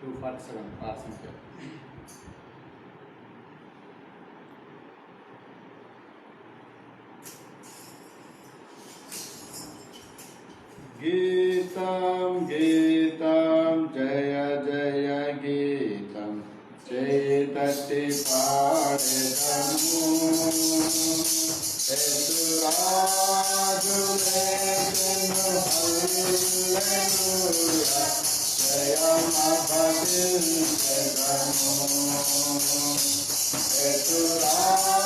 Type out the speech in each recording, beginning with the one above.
247 passenger. गीतं गीतं जय जय गीतं चेतति पाडदनु एतुराजुलेनु हल्लेलूया जयमभदिन्दनु एतुराजुलेनु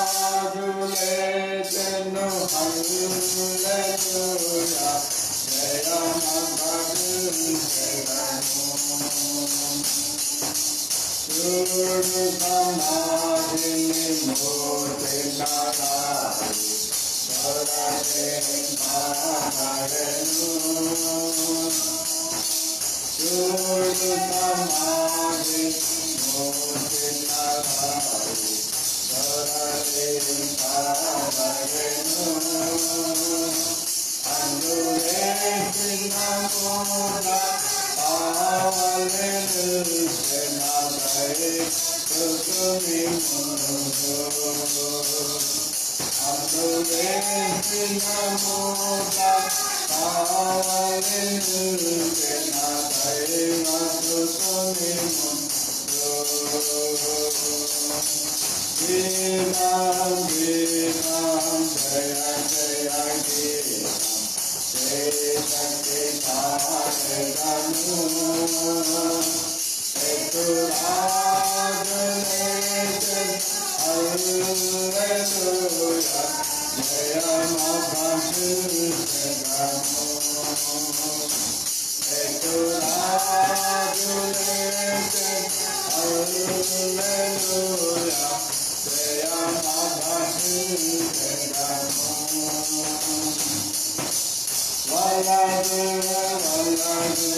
hallelujah Suru samadhini murti narari sarate maharenu Suru samadhini murti narari sarate maharenu Andureti namoda avalenu senadai kusumi mundo Andureti namoda avalenu senadai kusumi mundo Gitam gitam jaya jaya gitam Cetati paredanu Eturajulete Alleluia Jayamabhasudanu Eturajulete Alleluia Jayamabhasudanu Valadu, valadu,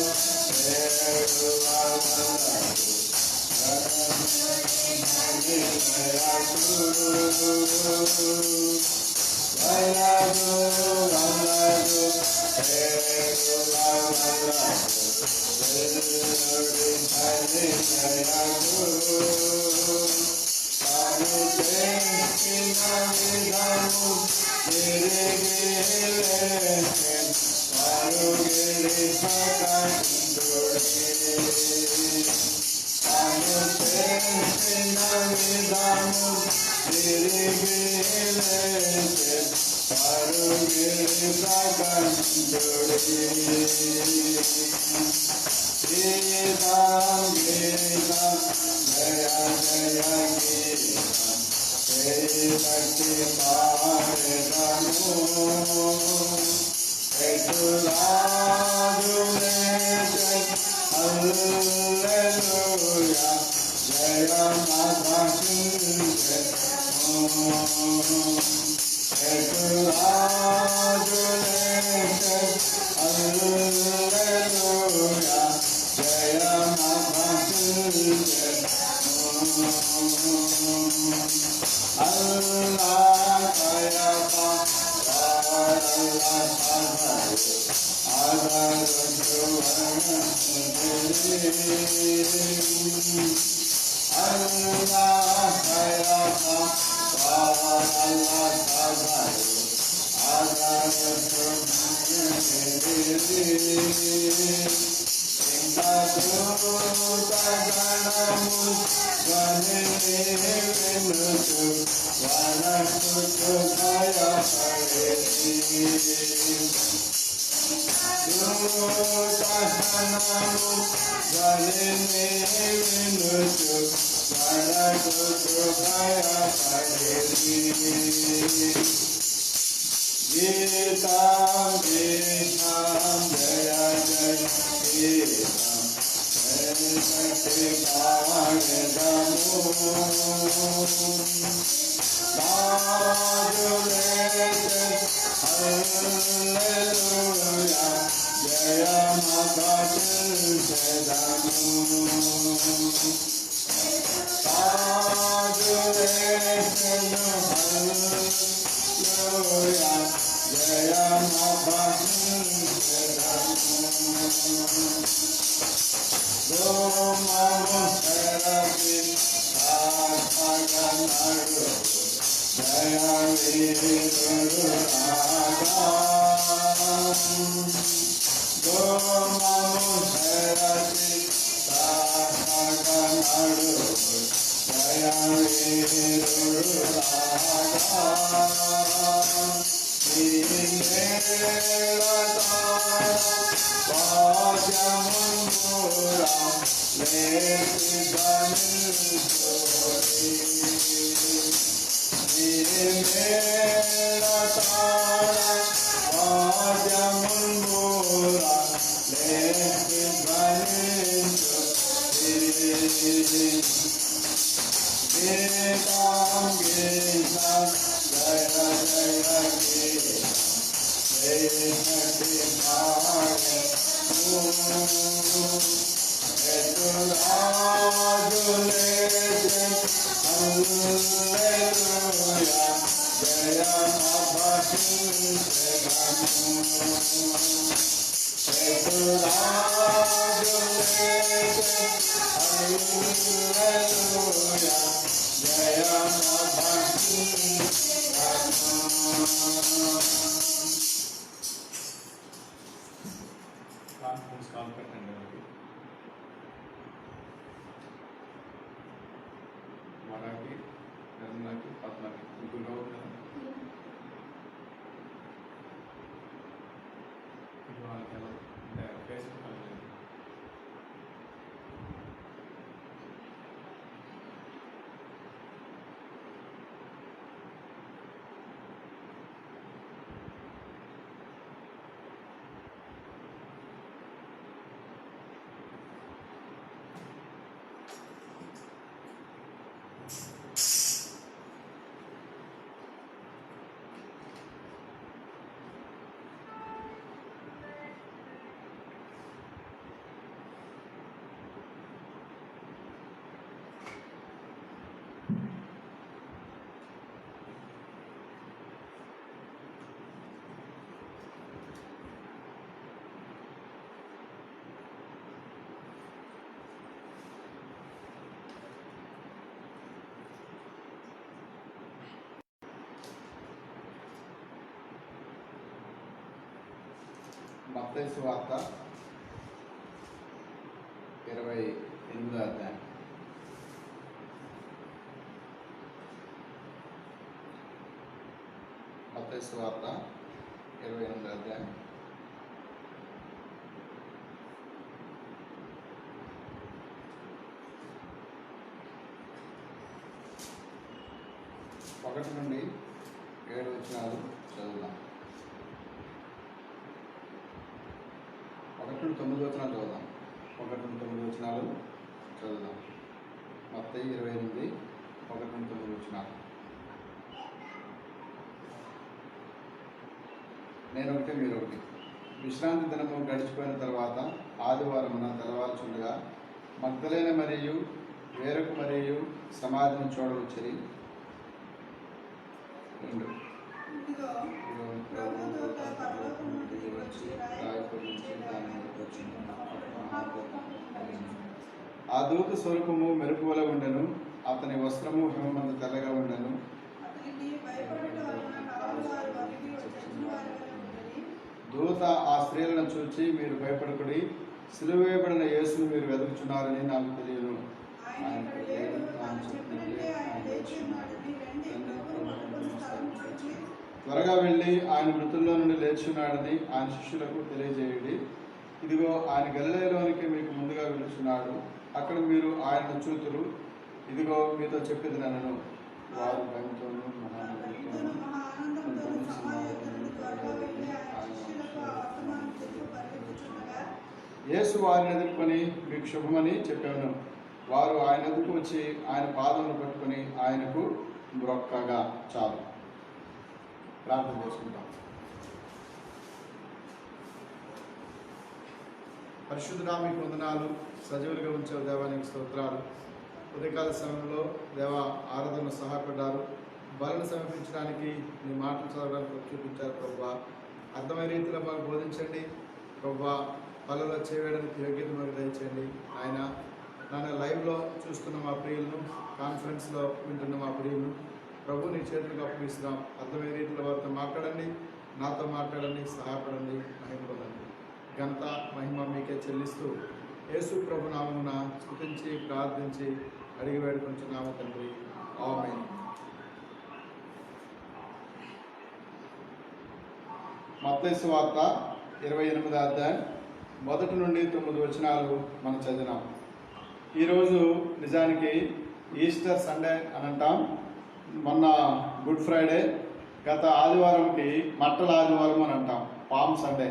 seru valadu, valadu, valadu, seru Marathi, నిర్మలాకి, పద్మకి ముగ్గురుగా ఉంటారు. ఇది వాళ్ళకి ఎలా అంటే Facebook అనేది మత్తయి సువార్త 28వ అధ్యాయం. మత్తయి సువార్త 28వ అధ్యాయం. ఒకటి నుండి 7 వచనాలు చదువుదాం. 1 నుండి 9 వచనాలు చదువుదాం. 1 నుండి 9 వచనాలు చదువుదాం. మత్తయి 28, 1 నుండి 9 వచనాలు. నేను ఒకటి, మీరు ఒకటి. విశ్రాంతి దినము గడిచిపోయిన తర్వాత ఆదివారమున తెల్లవారుచుండగా మగ్దలేన మరియు వేరొక మరియు సమాధిని చూడవచ్చిరి. 2 ఆ దూత స్వరూపము మెరుపు వలె ఉండెను. అతని వస్త్రము హిమమంత తెల్లగా ఉండెను. దూత ఆ స్త్రీలను చూచి, మీరు భయపడకుడి, సిలువ వేయబడిన యేసును మీరు వెతుకుచున్నారని నాకు తెలియను. త్వరగా వెళ్ళి ఆయన మృతుల్లో నుండి లేచున్నాడని ఆయన శిష్యులకు తెలియజేయండి. ఇదిగో ఆయన గలిలయలోనికి మీకు ముందుగా వెళుచున్నాడు, అక్కడ మీరు ఆయనను చూతురు. ఇదిగో మీతో చెప్పేది నన్ను. వారు భయంతోనూ యేసు వారిని ఎదుర్కొని మీకు శుభమని చెప్పాను. వారు ఆయన ఎదుర్కు వచ్చి ఆయన పాదమును పట్టుకొని ఆయనకు మ్రొక్కగా. చాలు, ప్రార్థన చేసుకుంటాం. పరిశుద్ధుడా, మీకు వందనాలు. సజీవులుగా ఉంచే దేవానికి స్తోత్రాలు. ఉదయకాల సమయంలో దేవ ఆరాధనను సహాయపడ్డారు. బలను సమర్పించడానికి మీ మాటలు చదవడానికి చూపించారు ప్రభా. అర్థమైన రీతిలో మాకు బోధించండి ప్రభా. బలలో చేయడానికి యోగ్యత మాకు దయచేయండి ఆయన. నన్ను లైవ్లో చూస్తున్న మా ప్రియులను, కాన్ఫరెన్స్లో వింటున్న మా ప్రియులను ప్రభు నీ చేతులకు అప్పగిస్తున్నాం. అర్థమైన రీతిలో వారితో మాట్లాడండి, నాతో మాట్లాడండి, సహాయపడండి, మహిమ పొందండి. ఘనత మహిమ మీకే చెల్లిస్తూ యేసు ప్రభు నామమున స్తుతించి ప్రార్థించి అడిగి వేడుకొంచున్నాము తండ్రి. ఆమేన్. మత్తయి సువార్త 28వ అధ్యాయం 1 నుండి 9 వచనాలు మనం చదివినాం. ఈరోజు నిజానికి ఈస్టర్ సండే అని అంటాం. మొన్న గుడ్ ఫ్రైడే, గత ఆదివారంకి మట్టల ఆదివారం అని అంటాం, పామ్ సండే.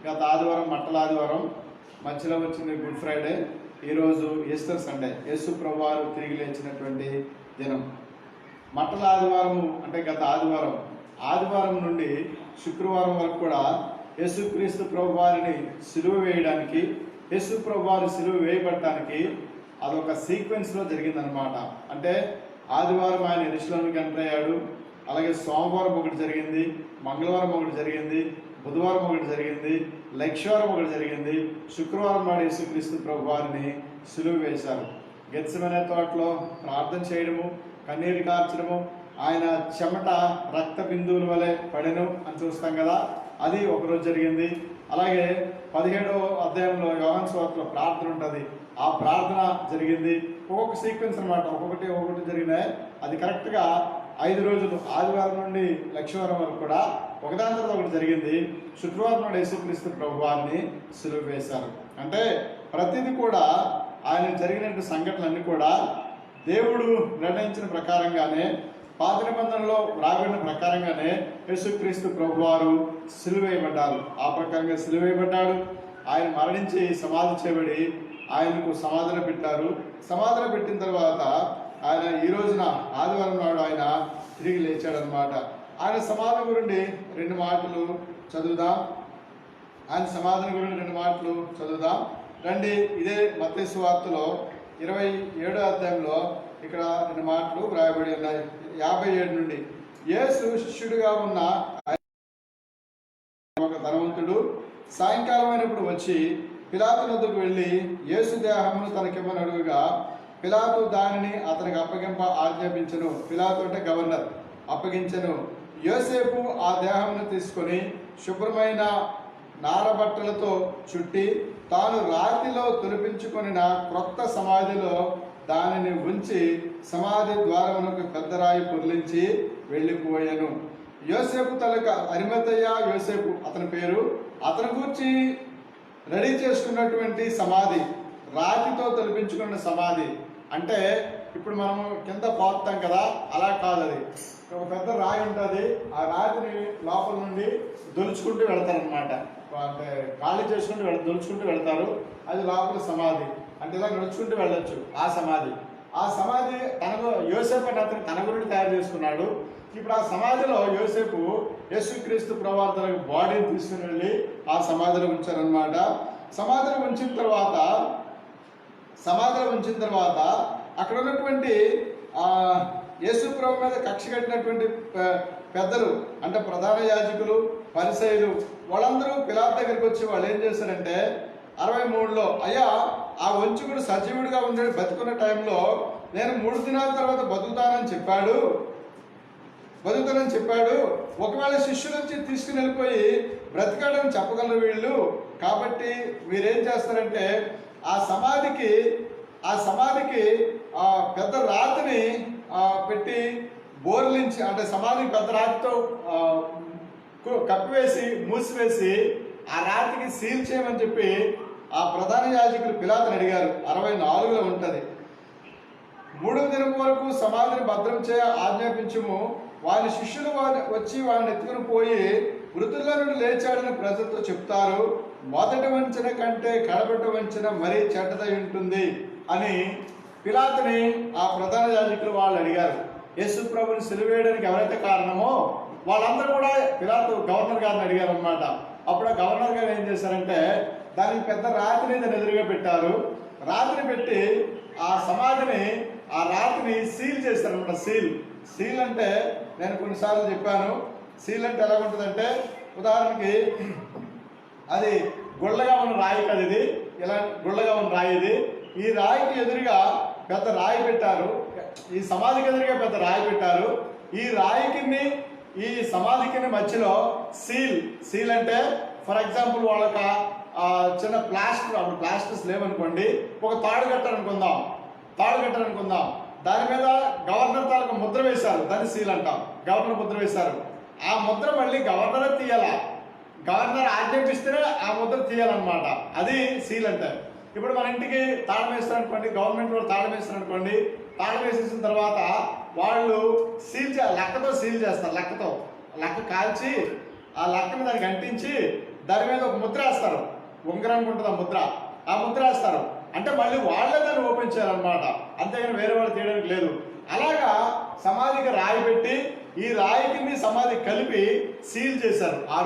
గత ఆదివారం మట్టల ఆదివారం, మధ్యలో వచ్చింది గుడ్ ఫ్రైడే, ఈరోజు ఈస్టర్ సండే, యేసు ప్రభువారు తిరిగి లేచినటువంటి దినం. మట్టల ఆదివారము అంటే గత ఆదివారం, ఆదివారం నుండి శుక్రవారం వరకు కూడా యేసుక్రీస్తు ప్రభువారిని సిలువ వేయడానికి, యేసు ప్రభువారు సిలువ వేయబడటానికి అదొక సీక్వెన్స్లో జరిగిందనమాట. అంటే ఆదివారం ఆయన యెరూషలేముకి ఎంటర్ అయ్యాడు, అలాగే సోమవారం ఒకటి జరిగింది, మంగళవారం ఒకటి జరిగింది, బుధవారం ఒకటి జరిగింది, లక్షవారం ఒకటి జరిగింది, శుక్రవారం నాడు యేసుక్రీస్తు ప్రభువారిని సిలువ వేశారు. గెత్సెమనే తోటలో ప్రార్థన చేయడము, కన్నీరు కార్చడము, ఆయన చెమట రక్త బిందువుల వలె పడెను అని చూస్తాం కదా, అది ఒకరోజు జరిగింది. అలాగే 17వ అధ్యాయంలో యోహాను సువార్తలో ప్రార్థన ఉంటుంది, ఆ ప్రార్థన జరిగింది. ఒక్కొక్క సీక్వెన్స్ అనమాట, ఒక్కొక్కటి జరిగినాయి. అది కరెక్ట్గా 5 రోజులు, ఆదివారం నుండి లక్షవారం వరకు కూడా ఒకదాని తర్వాత ఒకటి జరిగింది. శుక్రవారం నాడు యేసుక్రీస్తు ప్రభువారిని సిలువ వేశారు. అంటే ప్రతిదీ కూడా ఆయన జరిగినటువంటి సంఘటనలన్నీ కూడా దేవుడు నిర్ణయించిన ప్రకారంగానే, పాత నిబంధనలో వ్రాయబడిన ప్రకారంగానే యేసుక్రీస్తు ప్రభువారు సిలువ వేయబడ్డారు. ఆ ప్రకారంగా సిలువ వేయబడ్డాడు. ఆయన మరణించి సమాధి చేయబడి ఆయనకు సమాధిలో పెట్టారు. సమాధిలో పెట్టిన తర్వాత ఆయన ఈ రోజున ఆదివారం నాడు ఆయన తిరిగి లేచాడనమాట. ఆయన సమాధి గురించి 2 మాటలు చదువుదాం. ఆయన సమాధిని గురించి 2 మాటలు చదువుదాం రండి. ఇదే మత్తయి సువార్తలో 27వ అధ్యాయంలో ఇక్కడ 2 మాటలు వ్రాయబడి ఉన్నాయి. 57 నుండి. యేసు శిష్యుడిగా ఉన్న ఒక ధనవంతుడు సాయంకాలం అయినప్పుడు వచ్చి పిలాతు వద్దకు వెళ్ళి యేసు దేహమును తనకిమ్మని అడుగుగా పిలాతు దానిని అతనికి అప్పగింప ఆజ్ఞాపించెను. పిలాతు అంటే గవర్నర్, అప్పగించెను. యోసేపు ఆ దేహమును తీసుకొని శుభ్రమైన నారబట్టలతో చుట్టి తాను రాతిలో తొలిపించుకొనిన క్రొత్త సమాధిలో దానిని ఉంచి సమాధి ద్వారమునకు పెద్ద రాయి పొర్లించి వెళ్ళిపోయాను. యోసేపు తలక అరిమతయ్య యోసేపు అతని పేరు. అతని గురించి రెడీ చేసుకున్నటువంటి సమాధి, రాతితో తొలిపించుకున్న సమాధి. అంటే ఇప్పుడు మనము కింద పోతాం కదా, అలా కాదు. అది ఒక పెద్ద రాయి ఉంటుంది, ఆ రాతిని లోపల నుండి దొలుచుకుంటూ వెళతారనమాట. అంటే ఖాళీ చేసుకుంటూ దొలుచుకుంటూ వెళతారు. అది లోపల సమాధి. అంటే ఇలా నడుచుకుంటూ వెళ్ళొచ్చు ఆ సమాధి. ఆ సమాధి యోసేపు అని అతను తన గురించి తయారు చేసుకున్నాడు. ఇప్పుడు ఆ సమాధిలో యోసేపు యేసుక్రీస్తు ప్రభువారి బాడీని తీసుకుని వెళ్ళి ఆ సమాధిలో ఉంచారనమాట. సమాధిలో ఉంచిన తర్వాత అక్కడ ఉన్నటువంటి యేసు ప్రభు మీద కక్ష కట్టినటువంటి పెద్దలు, అంటే ప్రధాన యాజకులు, పరిసయ్యులు, వాళ్ళందరూ పిలాతు దగ్గరికి వచ్చి వాళ్ళు ఏం చేశారంటే 63లో, అయ్యా ఆ వంచుకుడు సజీవుడిగా ఉండేది బతుకున్న టైంలో నేను 3 దినాల తర్వాత బతుకుతానని చెప్పాడు. ఒకవేళ శిష్యుల నుంచి తీసుకుని వెళ్ళిపోయి బ్రతికాడని చెప్పగలరు వీళ్ళు. కాబట్టి మీరేం చేస్తారంటే ఆ సమాధికి పెద్ద రాతిని పెట్టి బోర్లించి, అంటే సమాధికి పెద్ద రాతితో కప్పివేసి మూసివేసి ఆ రాతికి సీల్ చేయమని చెప్పి ఆ ప్రధాన యాజకులు పిలాతుని అడిగారు. 64లో ఉంటుంది. 3వ దినం వరకు సమాధిని భద్రం చేయ ఆజ్ఞాపించుము. వారి శిష్యులు వచ్చి వారిని ఎత్తుకుని పోయి మృతుల్లో నుండి లేచాడని ప్రజలతో చెప్తారు. మొదటి వంచన కంటే కడపటి వంచన మరీ చెడ్డదై ఉంటుంది అని పిలాతుని ఆ ప్రధాన యాజకులు వాళ్ళు అడిగారు. యేసు ప్రభుని సిలువేయడానికి ఎవరైతే కారణమో వాళ్ళందరూ కూడా పిలాతు గవర్నర్ గారిని అడిగారు అనమాట. అప్పుడు ఆ గవర్నర్ గారు ఏం చేశారంటే దానికి పెద్ద రాతిని దాన్ని ఎదురుగా పెట్టారు. రాతిని పెట్టి ఆ సమాధిని ఆ రాతిని సీల్ చేస్తారనమాట. సీల్ అంటే నేను కొన్నిసార్లు చెప్పాను. సీల్ అంటే ఎలా ఉంటుందంటే, ఉదాహరణకి అది గుళ్ళగా ఉన్న రాయి కదా, ఇది ఇలా గుళ్ళగా ఉన్న రాయి. ఇది ఈ రాయికి ఎదురుగా పెద్ద రాయి పెట్టారు, ఈ సమాధికి ఎదురుగా పెద్ద రాయి పెట్టారు. ఈ రాయికి ఈ సమాధికి మధ్యలో సీల్ అంటే ఫర్ ఎగ్జాంపుల్ వాళ్ళకి చిన్న ప్లాస్టర్, అప్పుడు ప్లాస్టర్స్ లేవనుకోండి, ఒక తాడు కట్టారనుకుందాం, దాని మీద గవర్నర్ తాలూకు ముద్ర వేశారు, దాన్ని సీల్ అంటాం. గవర్నర్ ముద్ర వేశారు, ఆ ముద్ర మళ్ళీ గవర్నరే తీయాల, గవర్నర్ ఆజ్ఞాపిస్తేనే ఆ ముద్ర తీయాలన్నమాట. అది సీల్ అంటే. ఇప్పుడు మన ఇంటికి తాళం వేస్తారనుకోండి, గవర్నమెంట్ వాళ్ళు తాళం వేస్తారనుకోండి, తాళం వేసేసిన తర్వాత వాళ్ళు లక్కతో సీల్ చేస్తారు. లక్క కాల్చి ఆ లక్కని దానికి అంటించి దాని మీద ఒక ముద్ర వేస్తారు, ఉంగరానికి ఉంటుంది ఆ ముద్ర వేస్తారు. అంటే మళ్ళీ వాళ్ళే దాన్ని ఓపెన్ చేయాలన్నమాట, అంతేగాని వేరే వాళ్ళు తీయడానికి లేదు. అలాగా సమాధికి రాయి పెట్టి ఈ రాయికి సమాధి కలిపి సీల్ చేశారు ఆ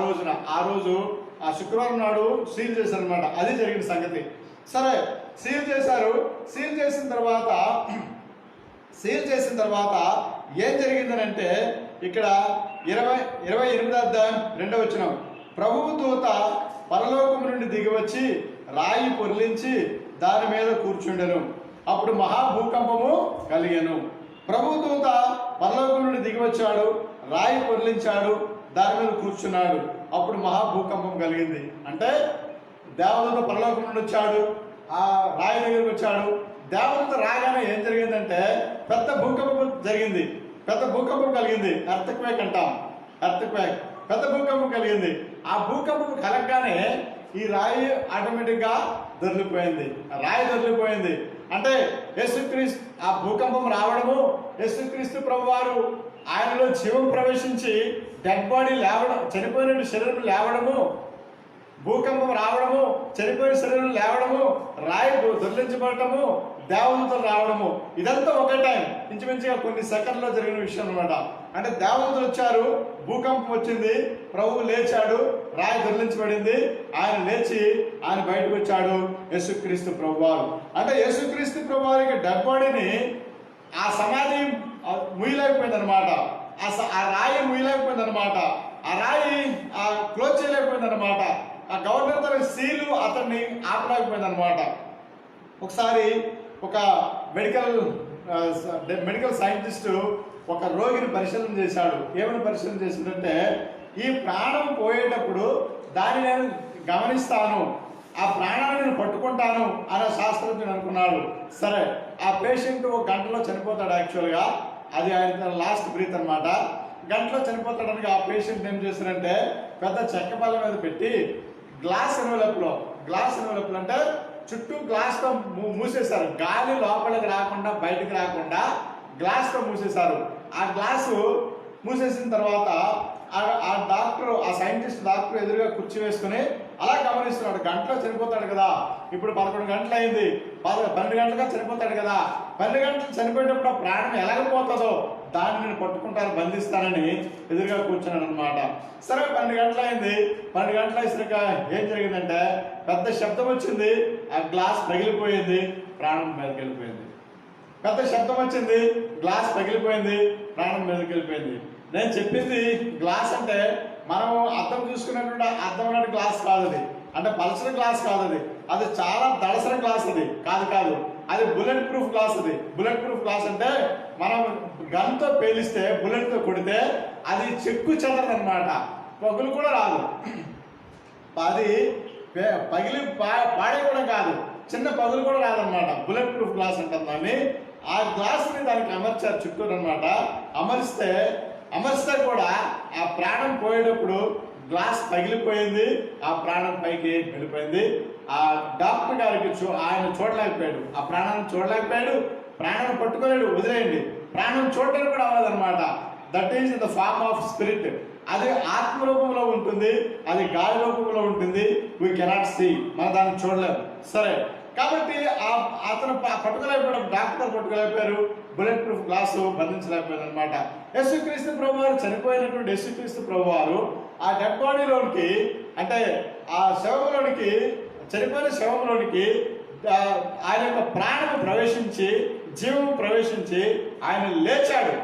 రోజు ఆ శుక్రవారం నాడు సీల్ చేశారు అనమాట. అది జరిగిన సంగతి. సరే, సీల్ చేశారు. సీల్ చేసిన తర్వాత ఏం జరిగిందనంటే, ఇక్కడ 28వ అధ్యాయం 2వ వచనం, ప్రభువు దూత పరలోకము నుండి దిగివచ్చి రాయి పొర్లించి దాని మీద కూర్చుండెను, అప్పుడు మహాభూకంపము కలిగెను. ప్రభువు దూత పరలోకం నుండి దిగివచ్చాడు, రాయి పొర్లించాడు, దాని మీద కూర్చున్నాడు, అప్పుడు మహాభూకంపం కలిగింది. అంటే దేవదూత పరలోకం నుండి వచ్చాడు, ఆ రాయి దగ్గరికి వచ్చాడు. దేవదూత రాగానే ఏం జరిగిందంటే పెద్ద భూకంపం జరిగింది, పెద్ద భూకంపం కలిగింది. ఎర్త్క్వేక్ అంటాం, పెద్ద భూకంపం కలిగింది. ఆ భూకంపం కలగగానే ఈ రాయి ఆటోమేటిక్గా రాయి దొరికిపోయింది. అంటే యేసుక్రీస్తు, ఆ భూకంపం రావడము, యేసుక్రీస్తు ప్రభువారు ఆయనలో జీవం ప్రవేశించి డెడ్ బాడీ లేవడం, చనిపోయిన శరీరం లేవడము, భూకంపం రావడము, చనిపోయిన శరీరం లేవడము, రాయి దొర్లించబడటము, దేవదూతలు రావడము, ఇదంతా ఒకే టైం, ఇంచుమించుగా కొన్ని సెకండ్లో జరిగిన విషయం అనమాట. అంటే దేవదూతలు వచ్చారు, భూకంపం వచ్చింది, ప్రభువు లేచాడు, రాయి దొర్లించబడింది, ఆయన లేచి ఆయన బయటకు వచ్చాడు, యేసుక్రీస్తు ప్రభువారు. అంటే యేసుక్రీస్తు ప్రభువారికి డెడ్ బాడీని ఆ సమాధి ముయ్యలేకపోయింది అనమాట, ఆ రాయి ముయ్యలేకపోయింది అనమాట, ఆ రాయి క్లోజ్ చేయలేకపోయింది అనమాట, ఆ గవర్నర్ తన సీలు అతన్ని ఆపలేకపోయింది అనమాట. ఒకసారి ఒక మెడికల్ సైంటిస్టు ఒక రోగిని పరిశీలన చేశాడు. ఏమైనా పరిశీలన చేసిందంటే, ఈ ప్రాణం పోయేటప్పుడు దాన్ని నేను గమనిస్తాను, ఆ ప్రాణాన్ని నేను పట్టుకుంటాను అనే శాస్త్రజ్ఞుడు అనుకున్నాడు. సరే, ఆ పేషెంట్ ఒక గంటలో చనిపోతాడు. యాక్చువల్గా అది ఆయన లాస్ట్ బ్రీత్ అనమాట. గంటలో చనిపోతాడని ఆ పేషెంట్ ఏం చేశారంటే, పెద్ద చెక్క బల్ల మీద పెట్టి గ్లాస్ ఎన్వలప్లో అంటే చుట్టూ గ్లాస్తో మూసేశారు, గాలి లోపలికి రాకుండా బయటకు రాకుండా గ్లాస్తో మూసేశారు. ఆ గ్లాసు మూసేసిన తర్వాత ఆ డాక్టర్, ఆ సైంటిస్ట్ డాక్టర్ ఎదురుగా కుర్చీ వేసుకుని అలా గమనిస్తున్నాడు. గంటలో చనిపోతాడు కదా, ఇప్పుడు 11 గంటలు అయింది, 12 గంటలుగా చనిపోతాడు కదా, 12 గంటలు చనిపోయేటప్పుడు ఆ ప్రాణం ఎలాగపోతుందో దాన్ని నేను పట్టుకుంటాను, బంధిస్తానని ఎదురుగా కూర్చున్నాడు అనమాట. సరే, 12 గంటలు అయింది. 12 గంటలు అయినాక ఏం జరిగిందంటే, పెద్ద శబ్దం వచ్చింది, ఆ గ్లాస్ పగిలిపోయింది, ప్రాణం మీదకి వెళ్ళిపోయింది. పెద్ద శబ్దం వచ్చింది, గ్లాస్ పగిలిపోయింది, ప్రాణం మీదకి వెళ్ళిపోయింది. నేను చెప్పింది గ్లాస్ అంటే మనం అద్దం చూసుకున్నటువంటి అద్దం గ్లాస్ కాదు అది, అంటే పల్సర్ గ్లాస్ కాదు అది చాలా దళసర గ్లాస్, అది కాదు, అది bullet proof glass. Bullet proof glass అంటే మనం గన్తో పేలిస్తే, బుల్లెట్తో కొడితే అది చెక్కు చెదరదు అనమాట, పగులు కూడా రాదు, అది పగిలి పాడే కూడా కాదు, చిన్న పగులు కూడా రాదనమాట. బుల్లెట్ ప్రూఫ్ గ్లాస్ అంటాం దాన్ని. ఆ గ్లాస్ని దానికి అమర్చారు చుట్టూరు అనమాట. అమర్స్తే కూడా ఆ ప్రాణం పోయేటప్పుడు గ్లాస్ పగిలిపోయింది, ఆ ప్రాణం పైకి వెళ్ళిపోయింది. ఆ డాక్టర్ గారికి ఆయన చూడలేకపోయాడు, ఆ ప్రాణాన్ని చూడలేకపోయాడు, ప్రాణాన్ని పట్టుకోలేడు, వదిలేయండి, ప్రాణం చూడడానికి కూడా అవ్వదన్నమాట. That is the form of spirit. అది ఆత్మ రూపంలో ఉంటుంది, అది గాలి రూపంలో ఉంటుంది. వీ కెనాట్ సీ, మనం దాన్ని చూడలేము. సరే, కాబట్టి అతను పట్టుకోలేకపోయాడు, డాక్టర్ పట్టుకోలేకపోయారు, బుల్లెట్ ప్రూఫ్ గ్లాసు బంధించలేకపోయారు అనమాట. యేసుక్రీస్తు ప్రభువారు, చనిపోయినటువంటి యేసుక్రీస్తు ప్రభువారు ఆ డెడ్ బాడీలోనికి, అంటే ఆ శవంలోనికి, చనిపోయిన శవంలోనికి ఆయన యొక్క ప్రాణము ప్రవేశించి, జీవము ప్రవేశించి ఆయన లేచాడు.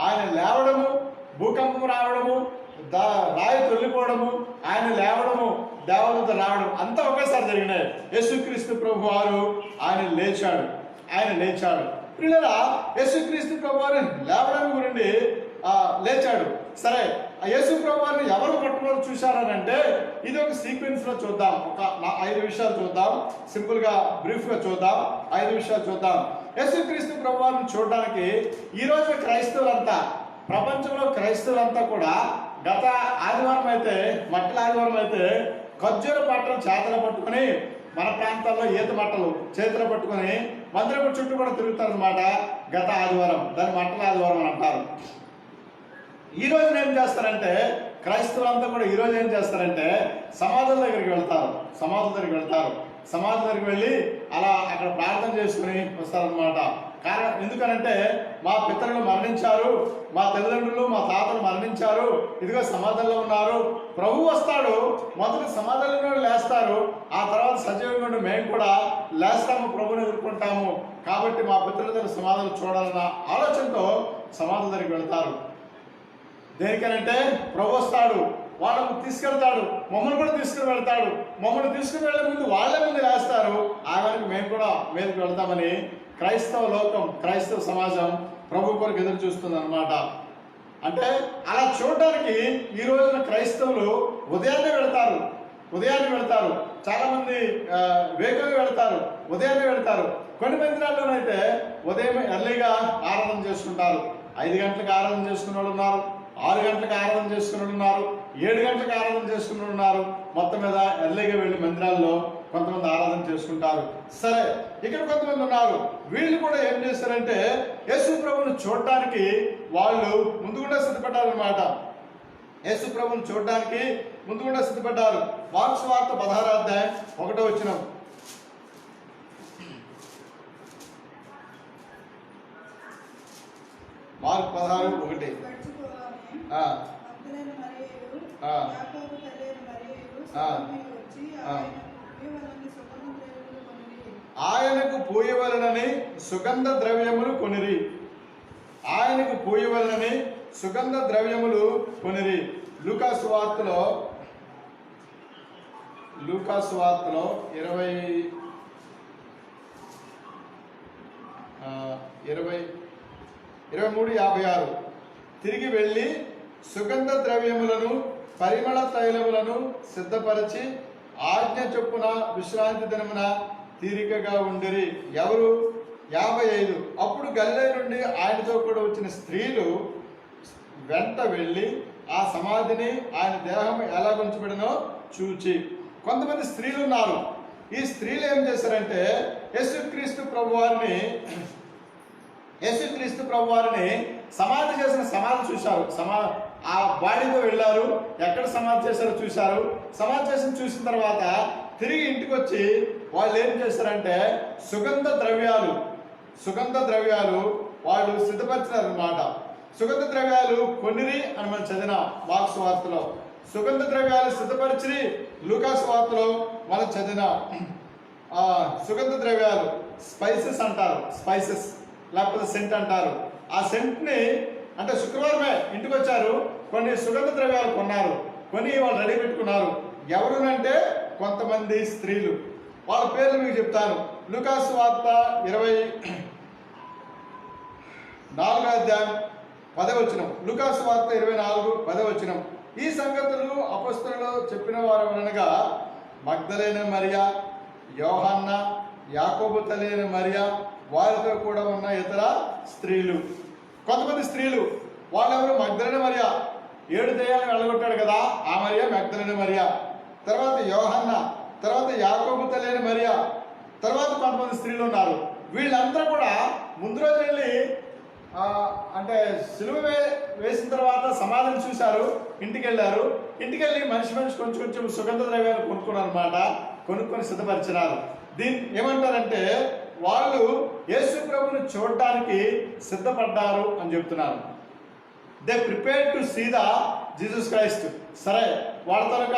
ఆయన లేవడము, భూకంపం రావడము, రాయి తొలిపోవడము, ఆయన లేవడము, దేవదూత రావడం అంతా ఒకేసారి జరిగినాయి. యేసుక్రీస్తు ప్రభు వారు ఆయన లేచాడు. పిల్లరా, యేసుక్రీస్తు ప్రభు వారు లేవడం గురించి లేచాడు. సరే, యేసు ప్రభు వారిని ఎవరు పట్టుకొని చూశారనంటే ఇది ఒక సీక్వెన్స్ లో చూద్దాం. ఒక 5 విషయాలు చూద్దాం. సింపుల్ గా బ్రీఫ్ గా చూద్దాం. 5 విషయాలు చూద్దాం. యేసుక్రీస్తు ప్రభు వారిని చూడడానికి ఈ రోజు క్రైస్తవులంతా, ప్రపంచంలో క్రైస్తవులంతా కూడా గత ఆదివారం అయితే, మట్టల ఆదివారం అయితే ఖర్జూర పట్టలు చేతలు పట్టుకొని, మన ప్రాంతాల్లో ఈత మట్టలు చేతులు పట్టుకొని మందిరం చుట్టూ కూడా తిరుగుతారనమాట. గత ఆదివారం దాన్ని మట్టల ఆదివారం అని అంటారు. ఈ రోజున ఏం చేస్తారంటే క్రైస్తవులంతా కూడా ఈ రోజు ఏం చేస్తారంటే సమాధుల దగ్గరికి వెళ్తారు. సమాధుల దగ్గరికి వెళ్ళి అలా అక్కడ ప్రార్థన చేసుకుని వస్తారనమాట. కారణం ఎందుకనంటే మా పితరులు మరణించారు, మా తల్లిదండ్రులు, మా తాతలు మరణించారు, ఇదిగో సమాధుల్లో ఉన్నారు, ప్రభు వస్తాడు, మొదటి సమాధుల్లో లేస్తారు, ఆ తర్వాత సజీవంగా ఉండి మేము కూడా లేస్తాము, ప్రభుని ఎదుర్కొంటాము, కాబట్టి మా పితరుల దగ్గర సమాధులు చూడాలన్న ఆలోచనతో సమాధుల దగ్గరికి వెళ్తారు. దేనికనంటే ప్రభు వస్తాడు, వాళ్ళకు తీసుకెళ్తాడు, మమ్మల్ని కూడా తీసుకుని వెళ్తాడు, మమ్మల్ని తీసుకుని వెళ్ళే ముందు వాళ్ళ ముందు వేస్తారు, ఆయనకి మేము కూడా మీదకి వెళ్తామని క్రైస్తవ లోకం, క్రైస్తవ సమాజం ప్రభు కొరకు ఎదురు చూస్తుంది అనమాట. అంటే అలా చూడడానికి ఈ రోజున క్రైస్తవులు ఉదయాన్నే వెళ్తారు. చాలా మంది వేగంగా వెళ్తారు, ఉదయాన్నే వెళ్తారు. కొన్ని మందిరాల్లోనైతే ఉదయం ఎర్లీగా ఆరాధన చేసుకుంటారు. 5 గంటలకు ఆరాధన చేసుకునే వాళ్ళు ఉన్నారు, 6 గంటలకు ఆరాధన చేసుకునే వాళ్ళు ఉన్నారు, 7 గంటలకు ఆరాధన చేసుకునే వాళ్ళు ఉన్నారు. మొత్తం మీద ఎర్లీగా వెళ్ళి మందిరాల్లో కొంతమంది ఆరాధన చేసుకుంటారు. సరే, ఇక్కడ కొంతమంది ఉన్నారు, వీళ్ళు కూడా ఏం చేస్తారంటే యేసు ప్రభువును చూడటానికి వాళ్ళు ముందుగుండా సిద్ధపడ్డారనమాట. యేసు ప్రభువును చూడడానికి ముందుగుండా సిద్ధపడ్డారు. మార్కు సువార్త 16వ అధ్యాయం 1వ వచనం. మార్కు 16:1. ఆయనకు పూయవలనని సుగంధ ద్రవ్యములు కొనిరి. లూకాసు వార్తలో 23:56 తిరిగి వెళ్ళి సుగంధ ద్రవ్యములను, పరిమళ తైలములను సిద్ధపరిచి ఆజ్ఞ చొప్పున విశ్రాంతి దినమున తీరికగా ఉండిరి. ఎవరు? 55. అప్పుడు గలిలయ నుండి ఆయనతో కూడా వచ్చిన స్త్రీలు వెంట వెళ్ళి ఆ సమాధిని, ఆయన దేహం ఎలా ఉంచబడినో చూచి. కొంతమంది స్త్రీలు ఉన్నారు. ఈ స్త్రీలు ఏం చేశారంటే యేసుక్రీస్తు ప్రభు వారిని సమాధి చేసిన సమాధి చూశారు. ఆ బాడీతో వెళ్ళారు, ఎక్కడ సమాధి చేశారో చూశారు. సమాధి చూసిన తర్వాత తిరిగి ఇంటికి వచ్చి వాళ్ళు ఏం చేశారంటే సుగంధ ద్రవ్యాలు వాళ్ళు సిద్ధపరిచినారు అన్నమాట. సుగంధ ద్రవ్యాలు కొనిరి అని మనం చదివిన మార్కు వార్తలో. సుగంధ ద్రవ్యాలు సిద్ధపరిచి లూకాసు వార్తలో మనం చదివిన సుగంధ ద్రవ్యాలు స్పైసెస్ అంటారు, స్పైసెస్ లేకపోతే సెంట్ అంటారు. ఆ సెంట్ని అంటే శుక్రవారమే ఇంటికి వచ్చారు, కొన్ని సుగంధ ద్రవ్యాలు కొన్నారు, కొని వాళ్ళు రెడీ పెట్టుకున్నారు. ఎవరునంటే కొంతమంది స్త్రీలు. వాళ్ళ పేర్లు మీకు చెప్తాను. లూకాసు వార్త 24వ అధ్యాయం 10వ వచనం. లూకాసు వార్త 24:10వ వచనం. ఈ సంగతులు అపొస్తలులు చెప్పిన వారు అనగా మగ్దలేన మరియా, యోహన్న, యాకోబు తల్లి మరియా, వారితో కూడా ఉన్న ఇతర స్త్రీలు. కొంతమంది స్త్రీలు వాళ్ళెవరు? మగ్దలేన మరియా, 7 దయ్యాలను వెళ్ళగొట్టాడు కదా ఆ మరియా మగ్దలేన మరియా, తర్వాత యోహన్న, తర్వాత యాకోబు తల్లి మరియా, తర్వాత కొంతమంది స్త్రీలు ఉన్నారు. వీళ్ళందరూ కూడా ముందు రోజు వెళ్ళి అంటే సిలువ వేసిన తర్వాత సమాధిని చూశారు, ఇంటికి వెళ్ళి మనిషి కొంచెం సుగంధ ద్రవ్యాలు కొనుక్కున్నారు అనమాట. కొనుక్కొని సిద్ధపరిచినారు. దీన్ని ఏమంటారంటే వాళ్ళు యేసు ప్రభుని చూడడానికి సిద్ధపడ్డారు అని చెప్తున్నారు. They prepared to see the Jesus Christ. సరే, వాళ్ళ తనక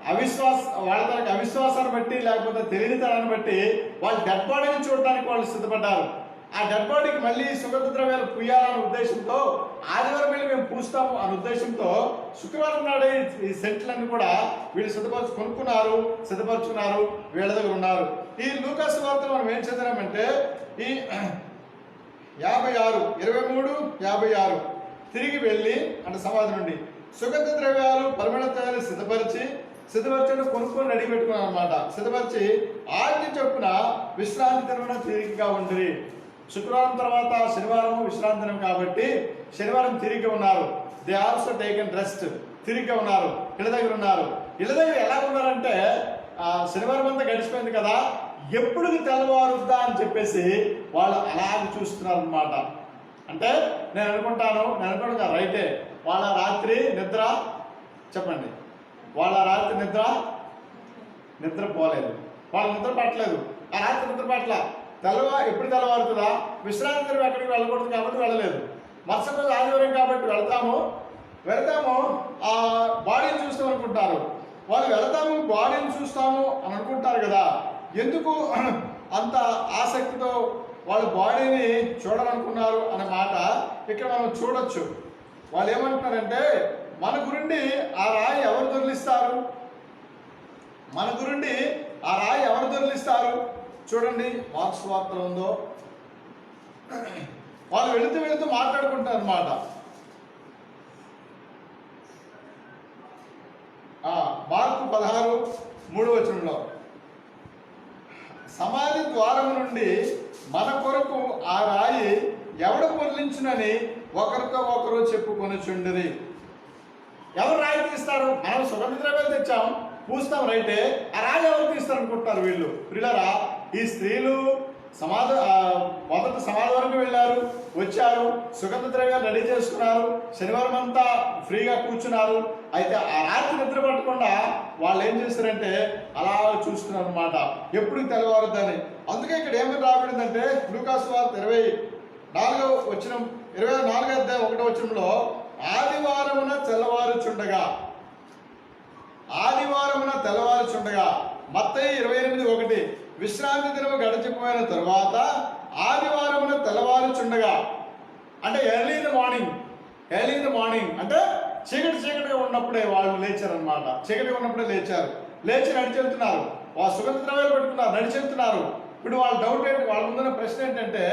వాళ్ళ అవిశ్వాసాన్ని బట్టి లేకపోతే తెలియనితనాన్ని బట్టి వాళ్ళు డెడ్ బాడీని చూడడానికి వాళ్ళు సిద్ధపడ్డారు. ఆ డెడ్ బాడీకి మళ్ళీ సుగంధ ద్రవ్యాలు పూయాలనే ఉద్దేశంతో ఆదివారం వెళ్ళి మేము పూస్తాము అనే ఉద్దేశంతో శుక్రవారం నాడే ఈ సెంట్లన్నీ కూడా వీళ్ళు సిద్ధపరచుకున్నారు, వీళ్ళ దగ్గర ఉన్నారు. ఈ లూకాసు వార్తలో మనం ఏం చదివామంటే ఈ 56, 23, 56 తిరిగి వెళ్ళి అంటే సమాధి నుండి సుగంధ ద్రవ్యాలు పరిమళ తయారు సిద్ధపరిచి కొనుక్కొని రెడీ పెట్టుకున్నాను అనమాట. సిద్ధపరిచి ఆజ్ఞ చొప్పున విశ్రాంతి దినమున తిరిగిగా ఉండి. శుక్రవారం తర్వాత శనివారం విశ్రాంతి దినం కాబట్టి శనివారం తిరిగి ఉన్నారు. దే ఆల్సో టేకెన్ రెస్ట్, తిరిగి ఉన్నారు, ఇళ్ళ దగ్గర ఉన్నారు. ఇళ్ళ దగ్గర ఎలా ఉన్నారంటే శనివారం అంతా గడిచిపోయింది కదా, ఎప్పుడు తెల్లవారుద్దా అని చెప్పేసి వాళ్ళు అలాగే చూస్తున్నారు అనమాట. అంటే నేను అనుకుంటాను రైటే, వాళ్ళ రాత్రి నిద్ర చెప్పండి, వాళ్ళ రాత్రి నిద్ర పోలేదు, వాళ్ళ నిద్ర పట్టలేదు. ఆ రాత్రి నిద్ర పట్ల ఎప్పుడు తెల్లవారుతుందా, విశ్రాంతి దినం ఎక్కడికి వెళ్ళకూడదు కాబట్టి వెళ్ళలేదు. మరుసటి రోజు ఆదివారం కాబట్టి వెళతాము ఆ బాడీని చూస్తాం అనుకుంటారు. వాళ్ళు బాడీని చూస్తాము అని అనుకుంటారు కదా, ఎందుకు అంత ఆసక్తితో వాళ్ళు బాడీని చూడాలనుకున్నారు అనే మాట ఇక్కడ మనం చూడొచ్చు. వాళ్ళు ఏమంటున్నారంటే మన గురించి ఆ రాయి ఎవరు దొరిలిస్తారు? చూడండి మార్క్స్ వార్తలో ఉందో, వాళ్ళు వెళుతూ మాట్లాడుకుంటారు అనమాట. మార్కు 16:3 సమాధి ద్వారం నుండి మన కొరకు ఆ రాయి ఎవడు పొర్లించునని ఒకరితో ఒకరు చెప్పుకొనుచుండిరి. ఎవరు రాయి తీస్తారు? మనం సుగంధ ద్రవ్యాలు తెచ్చాం, పూస్తాం రైటే, ఆ రాయి ఎవరు తీస్తారు అనుకుంటున్నారు వీళ్ళు. పిల్లరా, ఈ స్త్రీలు మొదట సమాధి వరకు వెళ్ళారు, వచ్చారు, సుగంధ ద్రవ్యాలు రెడీ చేసుకున్నారు, శనివారం అంతా ఫ్రీగా కూర్చున్నారు. అయితే ఆ రాత్రి నిద్ర పట్టకుండా వాళ్ళు ఏం చేస్తారంటే అలా చూస్తున్నారు అనమాట, ఎప్పుడు తెల్లవారుద్దని. అందుకే ఇక్కడ ఏమని రాబడిందంటే లూకాసు వార్త 24:1 ఆదివారమున తెల్లవారుచుండగా మత్తయి 28:1 విశ్రాంతి దినము గడిచిపోయిన తరువాత ఆదివారమున తెల్లవారుచుండగా అంటే ఎర్లీ ఇన్ ద మార్నింగ్ అంటే చీకటిగా ఉన్నప్పుడే వాళ్ళు లేచారనమాట. చీకటిగా ఉన్నప్పుడే లేచి నడిచెళ్తున్నారు. వాళ్ళు సుగంధ ద్రవ్యాలు పెట్టుకున్నారు, నడిచెళ్తున్నారు. ఇప్పుడు వాళ్ళ డౌట్ ఏంటి, వాళ్ళ ముందున్న ప్రశ్న ఏంటంటే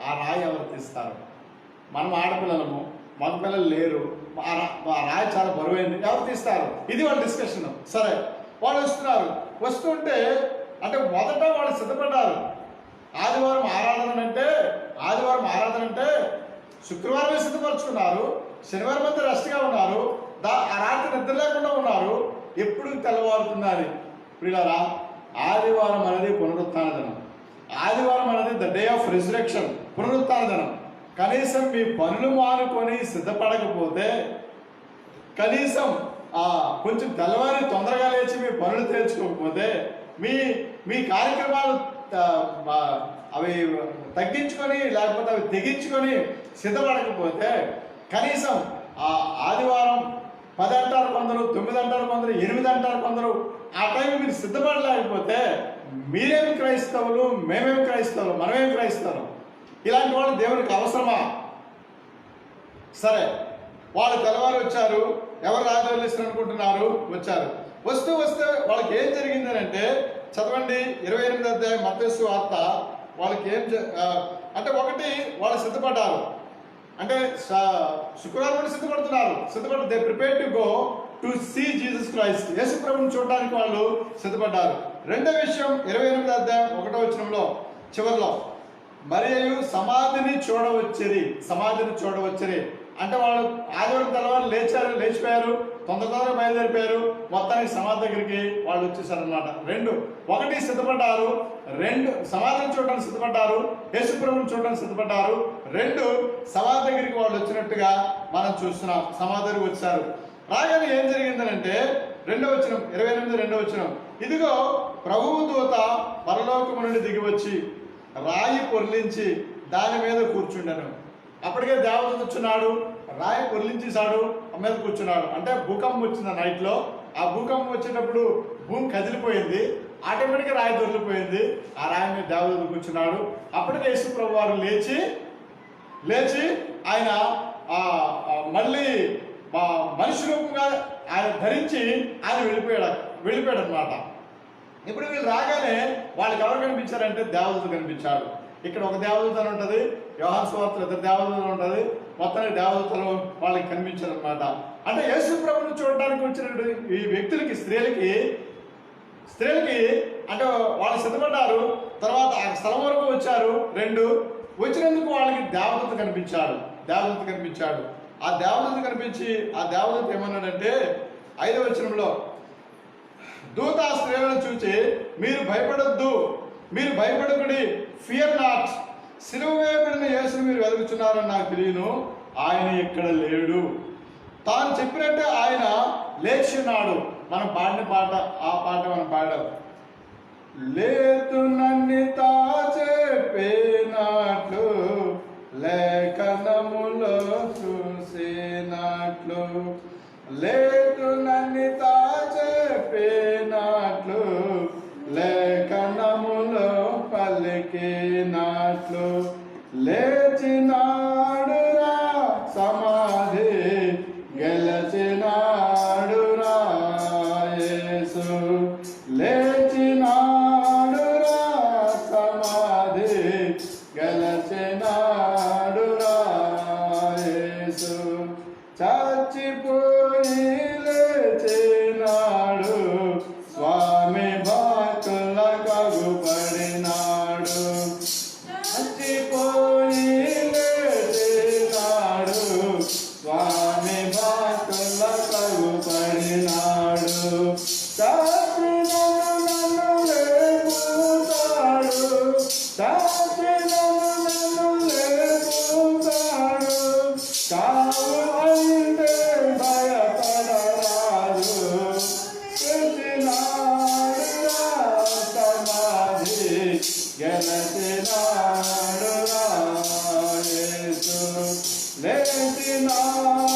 ఆ రాయి ఎవరు తీస్తారు? మనం ఆడపిల్లలము, మగ పిల్లలు లేరు, ఆ రాయి చాలా బరువైంది, ఎవరు తీస్తారు? ఇది వాళ్ళ డిస్కషన్. సరే, వాళ్ళు వస్తుంటే అంటే మొదట వాళ్ళు సిద్ధపడ్డారు. ఆదివారం ఆరాధన అంటే శుక్రవారమే సిద్ధపరచుకున్నారు, శనివారం అంతా రెస్ట్గా ఉన్నారు, ఆ రాత్రి నిద్ర లేకుండా ఉన్నారు, ఎప్పుడు తెల్లవారుతుందని. ప్రియులారా, ఆదివారం అనేది పునరుత్థాన దినం. ఆదివారం అనేది ద డే ఆఫ్ రిజరెక్షన్, పునరుత్థాన దినం. కనీసం మీ పనులు మానుకొని సిద్ధపడకపోతే, కనీసం కొంచెం తెల్లవారి తొందరగా లేచి మీ పనులు తెచ్చుకోకపోతే, మీ కార్యక్రమాలు అవి తగ్గించుకొని లేకపోతే అవి తెగించుకొని సిద్ధపడకపోతే, కనీసం ఆదివారం 10 అంటారు కొందరు, 9 అంటారు కొందరు, 8 అంటారు కొందరు, ఆ టైం మీరు సిద్ధపడలేకపోతే మీరేమి క్రైస్తవులు, మనమేమి క్రైస్తవులు? ఇలాంటి వాళ్ళు దేవునికి అవసరమా? సరే, వాళ్ళు తెల్లవారు వచ్చారు, ఎవరు రాజులు అనుకుంటున్నారు, వస్తే వాళ్ళకి ఏం జరిగిందని అంటే చదవండి 28వ అధ్యాయం మత్తయి వార్త. వాళ్ళకి అంటే ఒకటి వాళ్ళు సిద్ధపడ్డారు, అంటే శుక్రవారం సిద్ధపడుతున్నారు, they prepare to go to see Jesus Christ, Yesu ప్రభువుని చూడడానికి వాళ్ళు సిద్ధపడ్డారు. రెండో విషయం 28వ అధ్యాయం 1వ వచనంలో చివరిలో మరియు సమాధిని చూడవచ్చిరి అంటే వాళ్ళు ఆదివారం తెల్లవారు లేచిపోయారు, తొందరగా బయలుదేరిపోయారు, మొత్తానికి సమాధి దగ్గరికి వాళ్ళు వచ్చేసారనమాట. ఒకటి సిద్ధపడ్డారు, సమాధిని చూడడానికి సిద్ధపడ్డారు, యేసు ప్రభువుని చూడడానికి సిద్ధపడ్డారు. సమాధి దగ్గరికి వాళ్ళు వచ్చినట్టుగా మనం చూస్తున్నాం. సమాధి దగ్గరికి వచ్చారు. రాగానే ఏం జరిగిందనంటే 28వ వచనం, ఇదిగో ప్రభువు దూత పరలోకము నుండి దిగి వచ్చి రాయి పొర్లించి దాని మీద కూర్చుండెను. అప్పటికే దేవదూత వచ్చున్నాడు, రాయి పొర్లించేశాడు, మీద కూర్చున్నాడు. అంటే భూకంపం వచ్చింది నైట్లో, ఆ భూకంపం వచ్చేటప్పుడు భూమి కదిలిపోయింది, ఆటోమేటిక్గా రాయి దొరికిపోయింది. ఆ రాయి మీద దేవదూత కూర్చున్నాడు. అప్పటికే యేసు ప్రభు వారు లేచి ఆయన మళ్ళీ మనిషి రూపంగా ఆయన ధరించి ఆయన వెళ్ళిపోయాడు అనమాట. ఇప్పుడు వీళ్ళు రాగానే వాళ్ళకి ఎవరు కనిపించారంటే దేవదూత కనిపించాడు. ఇక్కడ ఒక దేవదూత అని ఉంటుంది, యోహాను సువార్తలో 2 దేవదూతలు ఉంటుంది, మొత్తానికి దేవదూతలు వాళ్ళకి కనిపించారు అనమాట. అంటే యేసు ప్రభువును చూడడానికి వచ్చిన ఈ వ్యక్తులకి స్త్రీలకి అంటే వాళ్ళు సిద్ధపడ్డారు. తర్వాత ఆ స్థలం వరకు వచ్చారు. 2 వచ్చినందుకు వాళ్ళకి దేవదూత కనిపించాడు. ఆ దేవదూత కనిపించి ఆ దేవదూత ఏమన్నాడంటే 5వ వచనంలో, దూత ఆ స్త్రీలను చూచి, మీరు భయపడకుడి, ఫియర్ నాట్, సిలువ వేయబడిన యేసును మీరు వెతుకుతున్నారని నాకు తెలియను, ఆయన ఇక్కడ లేడు. తాను చెప్పినట్టే ఆయన లేచున్నాడు. మనం పాడిన పాట, ఆ పాట మనం పాడాం. లేతునన్ని తా చెప్పినట్లు, లేఖనములో చూసినట్లు, లేతునన్ని తా చెప్పినట్లు, లేఖనములో పలికినట్లు, లేచినాడురా సమాధి గెలచినాడురా యేసు, లేచినాడురా సమాధి గెలచినాడురా యేసు, చచ్చిపోయి లేచినాడు, స్వామి భక్తుల కగుపడినాడు. చచ్చిపోయి లేచినాడు, స్వామి భక్తుల కగుపడినాడు. నన్ను లేపుతాడు, నన్ను లేపుతాడు, కావు అంటే భయపడరాదు, లేచినాడురా సమాధి గెలచినాడురా యేసు, లేచినాడురా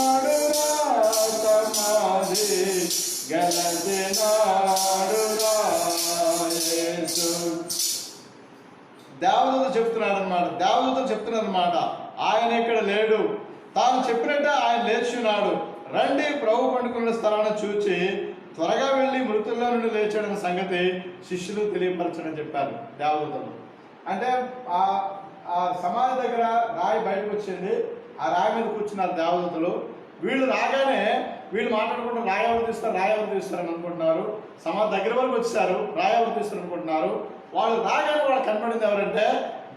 సమాధి గెలచినాడురా యేసు. దేవదూత చెప్తున్నారన్నమాట, ఆయన ఇక్కడ లేడు, తాను చెప్పినట్టే ఆయన లేచున్నాడు. రండి, ప్రభు పండుకున్న స్థలాన్ని చూచి త్వరగా వెళ్ళి మృతుల్లో నుండి లేచాడన్న సంగతి శిష్యులు తెలియపరచడని చెప్పారు దేవదూతలు. అంటే ఆ సమాధి దగ్గర రాయి బయటకు వచ్చింది, ఆ రాయి మీద కూర్చున్నారు దేవదూతలు. వీళ్ళు రాగానే వీళ్ళు మాట్లాడుకుంటూ రాయి ఎవరు తీస్తారని అనుకుంటున్నారు. సమాధి దగ్గర వరకు వచ్చారు, రాయి ఎవరు తీస్తారు అనుకుంటున్నారు. వాళ్ళు రాగానే వాళ్ళు కనపడింది ఎవరంటే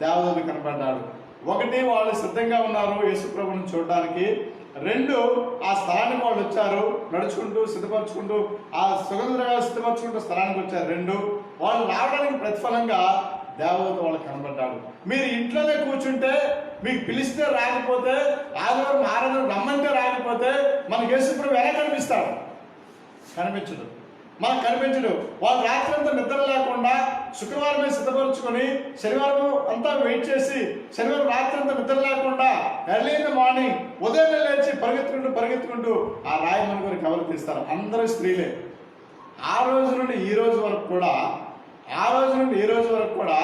దేవదూతలు కనపడ్డాడు. 1, వాళ్ళు సిద్ధంగా ఉన్నారు యేసు ప్రభువుని చూడడానికి. 2, ఆ స్థలానికి వాళ్ళు వచ్చారు, నడుచుకుంటూ సిద్ధపరచుకుంటూ ఆ సుగంధంగా సిద్ధపరచుకుంటూ స్థలానికి వచ్చారు. 2, వాళ్ళు రావడానికి ప్రతిఫలంగా దేవదూత వాళ్ళకి కనబడ్డాడు. మీరు ఇంట్లోనే కూర్చుంటే, మీకు పిలిస్తే రాకపోతే, ఆదివారం రమ్మంటే రాకపోతే మనకి యేసు ప్రభు ఎలా కనిపిస్తాడు? మనకు కనిపించడు. వాళ్ళు రాత్రి అంతా నిద్ర లేకుండా శుక్రవారమే సిద్ధపరచుకొని శనివారం అంతా వెయిట్ చేసి శనివారం రాత్రి అంతా నిద్ర లేకుండా ఎర్లీ ఇన్ ద మార్నింగ్ ఉదయం లేచి పరిగెత్తుకుంటూ ఆ రాయి మనకు కవర్ తీస్తారు. అందరూ స్త్రీలే. ఆ రోజు నుండి ఈ రోజు వరకు కూడా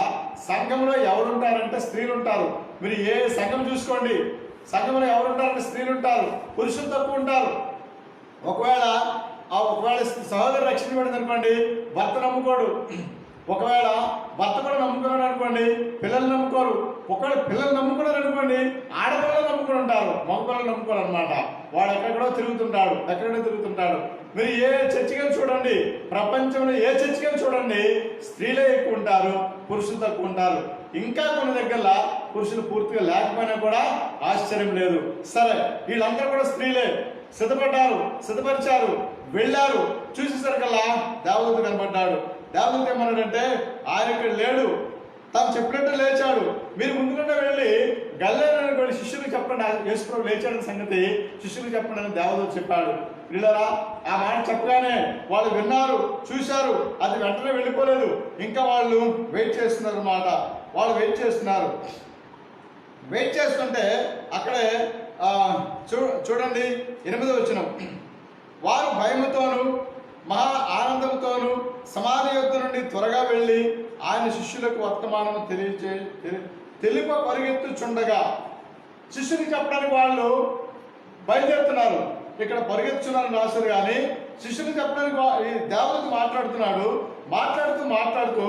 సంఘంలో ఎవరుంటారంటే స్త్రీలు ఉంటారు. మీరు ఏ సంఘం చూసుకోండి, సంఘంలో ఎవరుంటారంటే స్త్రీలు ఉంటారు, పురుషులు తక్కువ ఉంటారు. ఒకవేళ సహోదరు రక్షించబడింది అనుకోండి, భర్త నమ్ముకోడు. ఒకవేళ భర్త కూడా నమ్ముకున్నాడు అనుకోండి, పిల్లలు నమ్ముకోరు. ఒకవేళ పిల్లలు నమ్ముకున్నారు అనుకోండి, ఆడపిల్లలు నమ్ముకుని ఉంటారు, మగపిల్లలు నమ్ముకోరు అనమాట. వాడు ఎక్కడెక్కడో తిరుగుతుంటాడు. మీరు ఏ చర్చికలు చూడండి, ప్రపంచంలో ఏ చర్చికలు చూడండి, స్త్రీలే ఎక్కువ ఉంటారు, పురుషులు తక్కువ ఉంటారు. ఇంకా కొన్ని దగ్గరలో పురుషులు పూర్తిగా లేకపోయినా కూడా ఆశ్చర్యం లేదు. సరే, వీళ్ళందరూ కూడా స్త్రీలే. సిద్ధపరిచారు, వెళ్ళారు. చూసేసరికల్లా దేవదూత కనబడ్డాడు. దేవదూత ఏమన్నాడంటే, ఆయన ఇక్కడ లేడు, తాను చెప్పినట్టు లేచాడు. మీరు ముందుకుంటే వెళ్ళి గలిలయలోనికి వెళ్ళి శిష్యులకు చెప్పండి, యేసు ప్రభు లేచాడని సంగతి శిష్యులకు చెప్పండి అని దేవదూత చెప్పాడు. వీళ్ళరా ఆ మాట చెప్పగానే వాళ్ళు విన్నారు, చూశారు. అది వెంటనే వెళ్ళిపోలేదు, ఇంకా వాళ్ళు వెయిట్ చేస్తున్నారు అన్నమాట. వాళ్ళు వెయిట్ చేస్తుంటే అక్కడే చూడండి 8వ వచనం, వారు భయముతోను మహా ఆనందంతోనూ సమాధి యొద్ద నుండి త్వరగా వెళ్ళి ఆయన శిష్యులకు వర్తమానము తెలిప పరిగెత్తుచుండగా, శిష్యునికి చెప్పడానికి వాళ్ళు బయలుదేరుతున్నారు. ఇక్కడ పరిగెత్తుచున్నారని రాశారు, కానీ శిష్యులు చెప్పడానికి ఈ దేవదూత మాట్లాడుతూ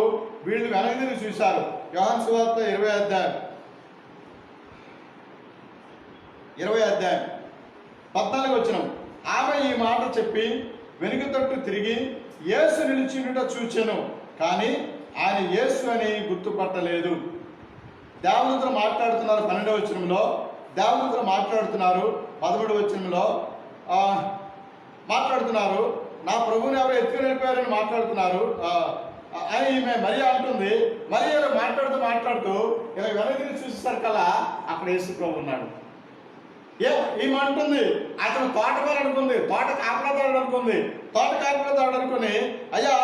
వీళ్ళు వెనక్కి తిరిగి చూశారు. యోహాను సువార్త 20వ అధ్యాయం 14వ వచనం. ఆమె ఈ మాట చెప్పి వెనుక తట్టు తిరిగి యేసు నిలిచినట చూచెను, కానీ ఆయన యేసు అని గుర్తుపట్టలేదు. దేవదూతలు మాట్లాడుతున్నారు 12వ వచనంలో, దేవదూతలు మాట్లాడుతున్నారు 13వ వచనంలో మాట్లాడుతున్నారు. నా ప్రభువుని ఎవరు ఎత్తుకుని వెళ్ళిపోయారని మాట్లాడుతున్నారు అని ఈమె మరియా అంటుంది. మరియా మాట్లాడుతూ ఇలా వెనక్కి చూసేసరికల్లా అక్కడ యేసు ప్రభు ఉన్నాడు. ఈమె అంటుంది అతను తోటమారు అనుకుంది, తోట కాపలాదారుడు అనుకుని, అయ్యా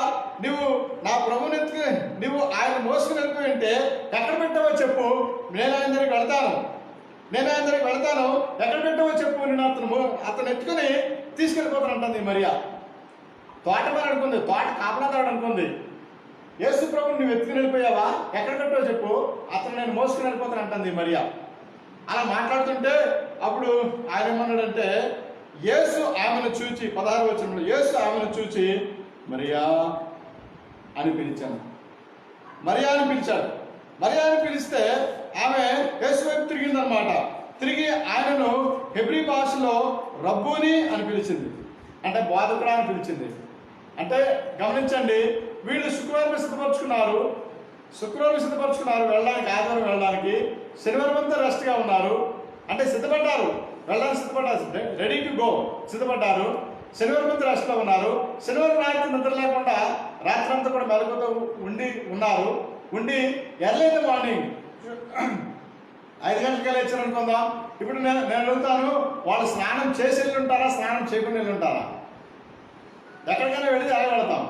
నువ్వు నా ప్రభుని ఎత్తుకుని నువ్వు ఆయన మోసుకుని వెళ్ళిపోయి ఉంటే ఎక్కడ పెట్టావో చెప్పు, నేను ఆయన దగ్గరికి వెళ్తాను, ఎక్కడ పెట్టావో చెప్పు, నేను అతను ఎత్తుకుని తీసుకెళ్ళిపోతానంటుంది మరియా. తోటమారు అనుకుంది, తోట కాపలాదారుడు అనుకుంది. యేసు ప్రభుని నువ్వు ఎత్తుకుని వెళ్ళిపోయావా, ఎక్కడ పెట్టావో చెప్పు, అతను నేను మోసుకుని వెళ్ళిపోతాను అంటుంది మరియా. అలా మాట్లాడుతుంటే అప్పుడు ఆయన ఏమన్నాడంటే, యేసు ఆమెను చూచి 16వ వచనంలో యేసు ఆమెను చూచి మరియా అని పిలిచాడు. మరియా అని పిలిస్తే ఆమె యేసు వైపు తిరిగిందనమాట. తిరిగి ఆయనను హెబ్రీ భాషలో రబ్బూని అని పిలిచింది, అంటే బోధకుడా అని పిలిచింది. అంటే గమనించండి, వీళ్ళు శుక్రవారం సిద్ధపరచుకున్నారు, వెళ్ళడానికి, ఆదివారం వెళ్ళడానికి. శనివారం అంతా రెస్ట్గా ఉన్నారు, అంటే సిద్ధపడ్డారు, రెడీ టు గో సిద్ధపడ్డారు. శనివారం అంతా రెస్ట్లో ఉన్నారు. శనివారం రాత్రి నిద్ర లేకుండా రాత్రి అంతా కూడా మెలకుతో ఉండి ఎర్లీ ఇన్ ద మార్నింగ్ 5 గంటలకే లేచారు అనుకుందాం. ఇప్పుడు నేను అడుగుతాను, వాళ్ళు స్నానం చేసి వెళ్ళి ఉంటారా, స్నానం చేయకుండా వెళ్ళి ఉంటారా? ఎక్కడికైనా వెళ్ళి వెళ్తాం.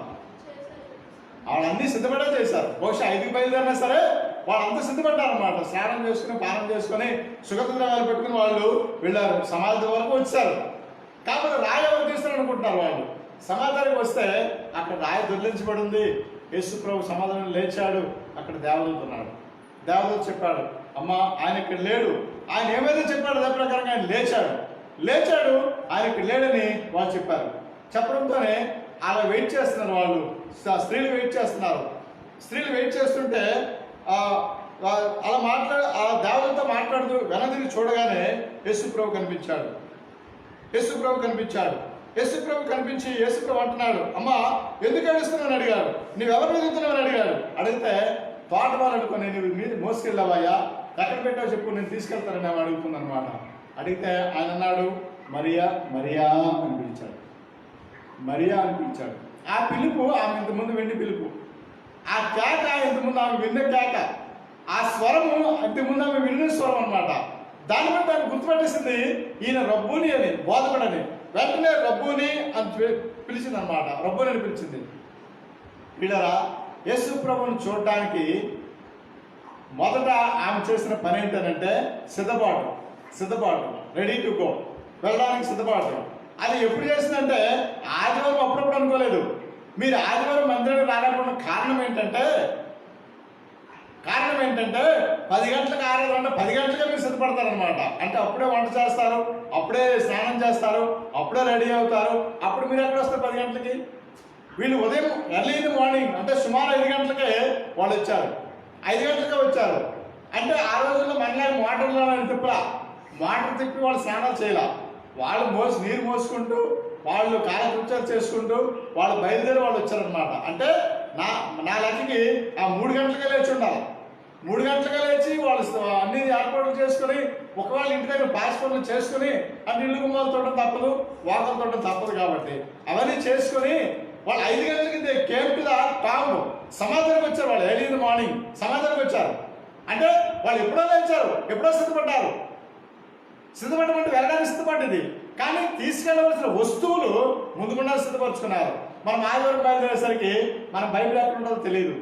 వాళ్ళన్నీ సిద్ధపడే చేశారు. బహుశా 5కి బయలుదేరినా సరే వాళ్ళంతా సిద్ధపడ్డారు అనమాట. స్నానం చేసుకుని, పానం చేసుకుని, సుగంధ ద్రవ్యాలు పెట్టుకుని వాళ్ళు వెళ్ళారు. సమాధి వరకు వచ్చారు. కాకపోతే రాయి ఎవరు తీస్తారు అనుకుంటున్నారు వాళ్ళు. సమాధానికి వస్తే అక్కడ రాయి దొర్లించబడి ఉంది. యేసు ప్రభు సమాధానం లేచాడు. అక్కడ దేవదూత ఉన్నాడు. దేవదూత చెప్పాడు, అమ్మ ఆయన ఇక్కడ లేడు. ఆయన ఏమైతే చెప్పాడు అదే ప్రకారంగా ఆయన లేచాడు, ఆయన ఇక్కడ లేడని వాళ్ళు చెప్పారు. చెప్పడంతోనే అలా వెయిట్ చేస్తున్నారు వాళ్ళు. స్త్రీలు వెయిట్ చేస్తుంటే అలా ఆ దేవదూత మాట్లాడుతూ వెనదిరి చూడగానే యేసు ప్రభు కనిపించి యేసు ప్రభు అంటున్నాడు, అమ్మా ఎందుకు ఏడుస్తున్నావు అడిగాడు. నువ్వెవరు ఎదుగుతున్నావు అడిగాడు. అడిగితే తోటమారు అనుకుని నువ్వు మీద మోసుకెళ్ళావయ్యా, ఎక్కడ పెట్టావో చెప్పు, నేను తీసుకెళ్తానని ఆమె అడుగుతుంది అనమాట. అడిగితే ఆయన అన్నాడు, మరియా అని పిలిచాడు. ఆ పిలుపు ఆమె ఇంతకుముందు వెండి పిలుపు, ఆ కేక ఇంతకుముందు ఆమె విన్న కేక, ఆ స్వరము ఇంతకుముందు ఆమె విన్న స్వరం అనమాట. దాన్ని బట్టి ఆమె గుర్తుపెట్టేసింది ఈయన రబ్బూని అని, బోధకుడని. వెంటనే రబ్బూని అని పిలిచింది అనమాట. రబ్బూని అని పిలిచింది. వీళ్ళరా యేసు ప్రభువుని చూడటానికి మొదట ఆమె చేసిన పని ఏంటంటే సిద్ధపాటు, రెడీ టు గో, వెళ్ళడానికి సిద్ధపాటు. అది ఎప్పుడు చేసిందంటే ఆదివారం అప్పుడప్పుడు అనుకోలేదు. మీరు ఆదివారం మందిరానికి రాకపోవడం కారణం ఏంటంటే 10 గంటలకు ఆరాధన, 10 గంటలుగా మీరు సిద్ధపడతారనమాట. అంటే అప్పుడే వంట చేస్తారు, అప్పుడే స్నానం చేస్తారు, అప్పుడే రెడీ అవుతారు. అప్పుడు మీరు ఎక్కడ వస్తారు 10 గంటలకి? వీళ్ళు ఉదయం ఎర్లీ ఇన్ ది మార్నింగ్, అంటే సుమారు 5 గంటలకే వాళ్ళు వచ్చారు. 5 గంటలకే వచ్చారు. అంటే ఆ రోజుల్లో మనలాగా మోటార్లో మోటార్ తిప్పి వాళ్ళు స్నానాలు చేయాల. వాళ్ళు నీరు మోసుకుంటూ, వాళ్ళు కాలకృత్యాలు చేసుకుంటూ వాళ్ళు బయలుదేరి వాళ్ళు వచ్చారనమాట. అంటే నా లెక్కకి ఆ 3 గంటలకే లేచి ఉండాలి. 3 గంటలకే లేచి వాళ్ళు అన్ని ఏర్పాట్లు చేసుకుని, ఒకవేళ ఇంటి దగ్గర పాస్పోర్ట్లు చేసుకుని, అన్ని ఇల్లు గుమ్మాలు తోటం తప్పదు, వాకలు తోటం తప్పదు. కాబట్టి అవన్నీ చేసుకుని వాళ్ళు 5 గంటలకి కేమ్ టు ద టాంబ్, సమాధానికి వచ్చారు. వాళ్ళు ఎర్లీ ఇన్ ది మార్నింగ్ సమాధానికి వచ్చారు. అంటే వాళ్ళు ఎప్పుడో లేచారు, ఎప్పుడో సిద్ధపడమంటే వెళ్ళడానికి సిద్ధపడ్డది. కానీ తీసుకెళ్ళవలసిన వస్తువులు ముందుకుండా సిద్ధపరచుకున్నారు. మనం ఆదివారం బయలుదేరేసరికి మన బైబిల్ ఎక్కడ ఉంటుందో తెలియదు,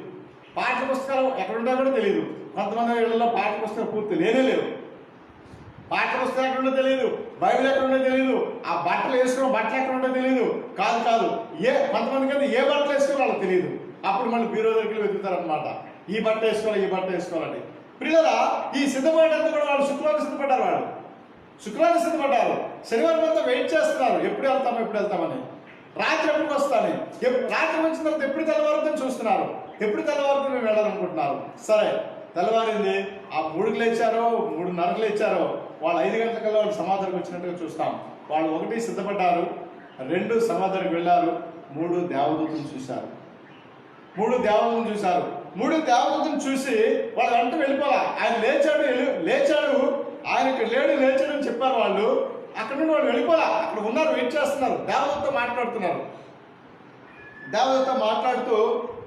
పాఠ్య పుస్తకాలు ఎక్కడ ఉంటాయో కూడా తెలియదు. కొంతమంది ఇళ్లలో పాఠ్య పుస్తకాలు పూర్తి లేవు. పాఠ పుస్తకం ఎక్కడ ఉండో తెలియదు, బైబిల్ ఎక్కడ ఉండో తెలియదు, ఆ బట్టలు వేసుకున్న బట్టలు ఎక్కడ ఉండో తెలియదు. కాదు కొంతమందికి అయితే ఏ బట్టలు వేసుకోవాలో వాళ్ళకి తెలియదు. అప్పుడు మళ్ళీ బీరో దగ్గరికి వెతుకుతారనమాట, ఈ బట్ట వేసుకోవాలి ఈ బట్ట వేసుకోవాలని. ప్రియులారా, ఈ సిద్ధపడేటందుకు కూడా వాళ్ళు శుక్రవారం సిద్ధపడ్డారు. శుక్రవారం సిద్ధపడ్డారు. శనివారం అంతా వెయిట్ చేస్తున్నారు, ఎప్పుడు వెళ్తామని, రాత్రి ఎప్పుడు వస్తాను, రాత్రి వచ్చిన తర్వాత ఎప్పుడు తెల్లవారుతుందని చూస్తున్నారు, ఎప్పుడు తెల్లవారుతుంది మేము వెళ్ళాలనుకుంటున్నారు. సరే, తెల్లవారింది. ఆ 3కి లేచారో 3:30కి లేచారో వాళ్ళు 5 గంటలకల్లా వాళ్ళు సమాధికి వచ్చినట్టుగా చూస్తాం. వాళ్ళు 1 సిద్ధపడ్డారు, 2 సమాధికి వెళ్ళారు, 3 దేవదూతను చూశారు. 3 దేవదూతను చూసి వాళ్ళు వెంట వెళ్ళిపోవాలా. ఆయన లేచాడు ఆయన ఇక్కడ లేచాడు అని చెప్పారు వాళ్ళు. అక్కడ నుండి వాళ్ళు వెళ్ళిపోవాలా, అక్కడ ఉన్నారు, వెయిట్ చేస్తున్నారు. దేవదూతతో మాట్లాడుతూ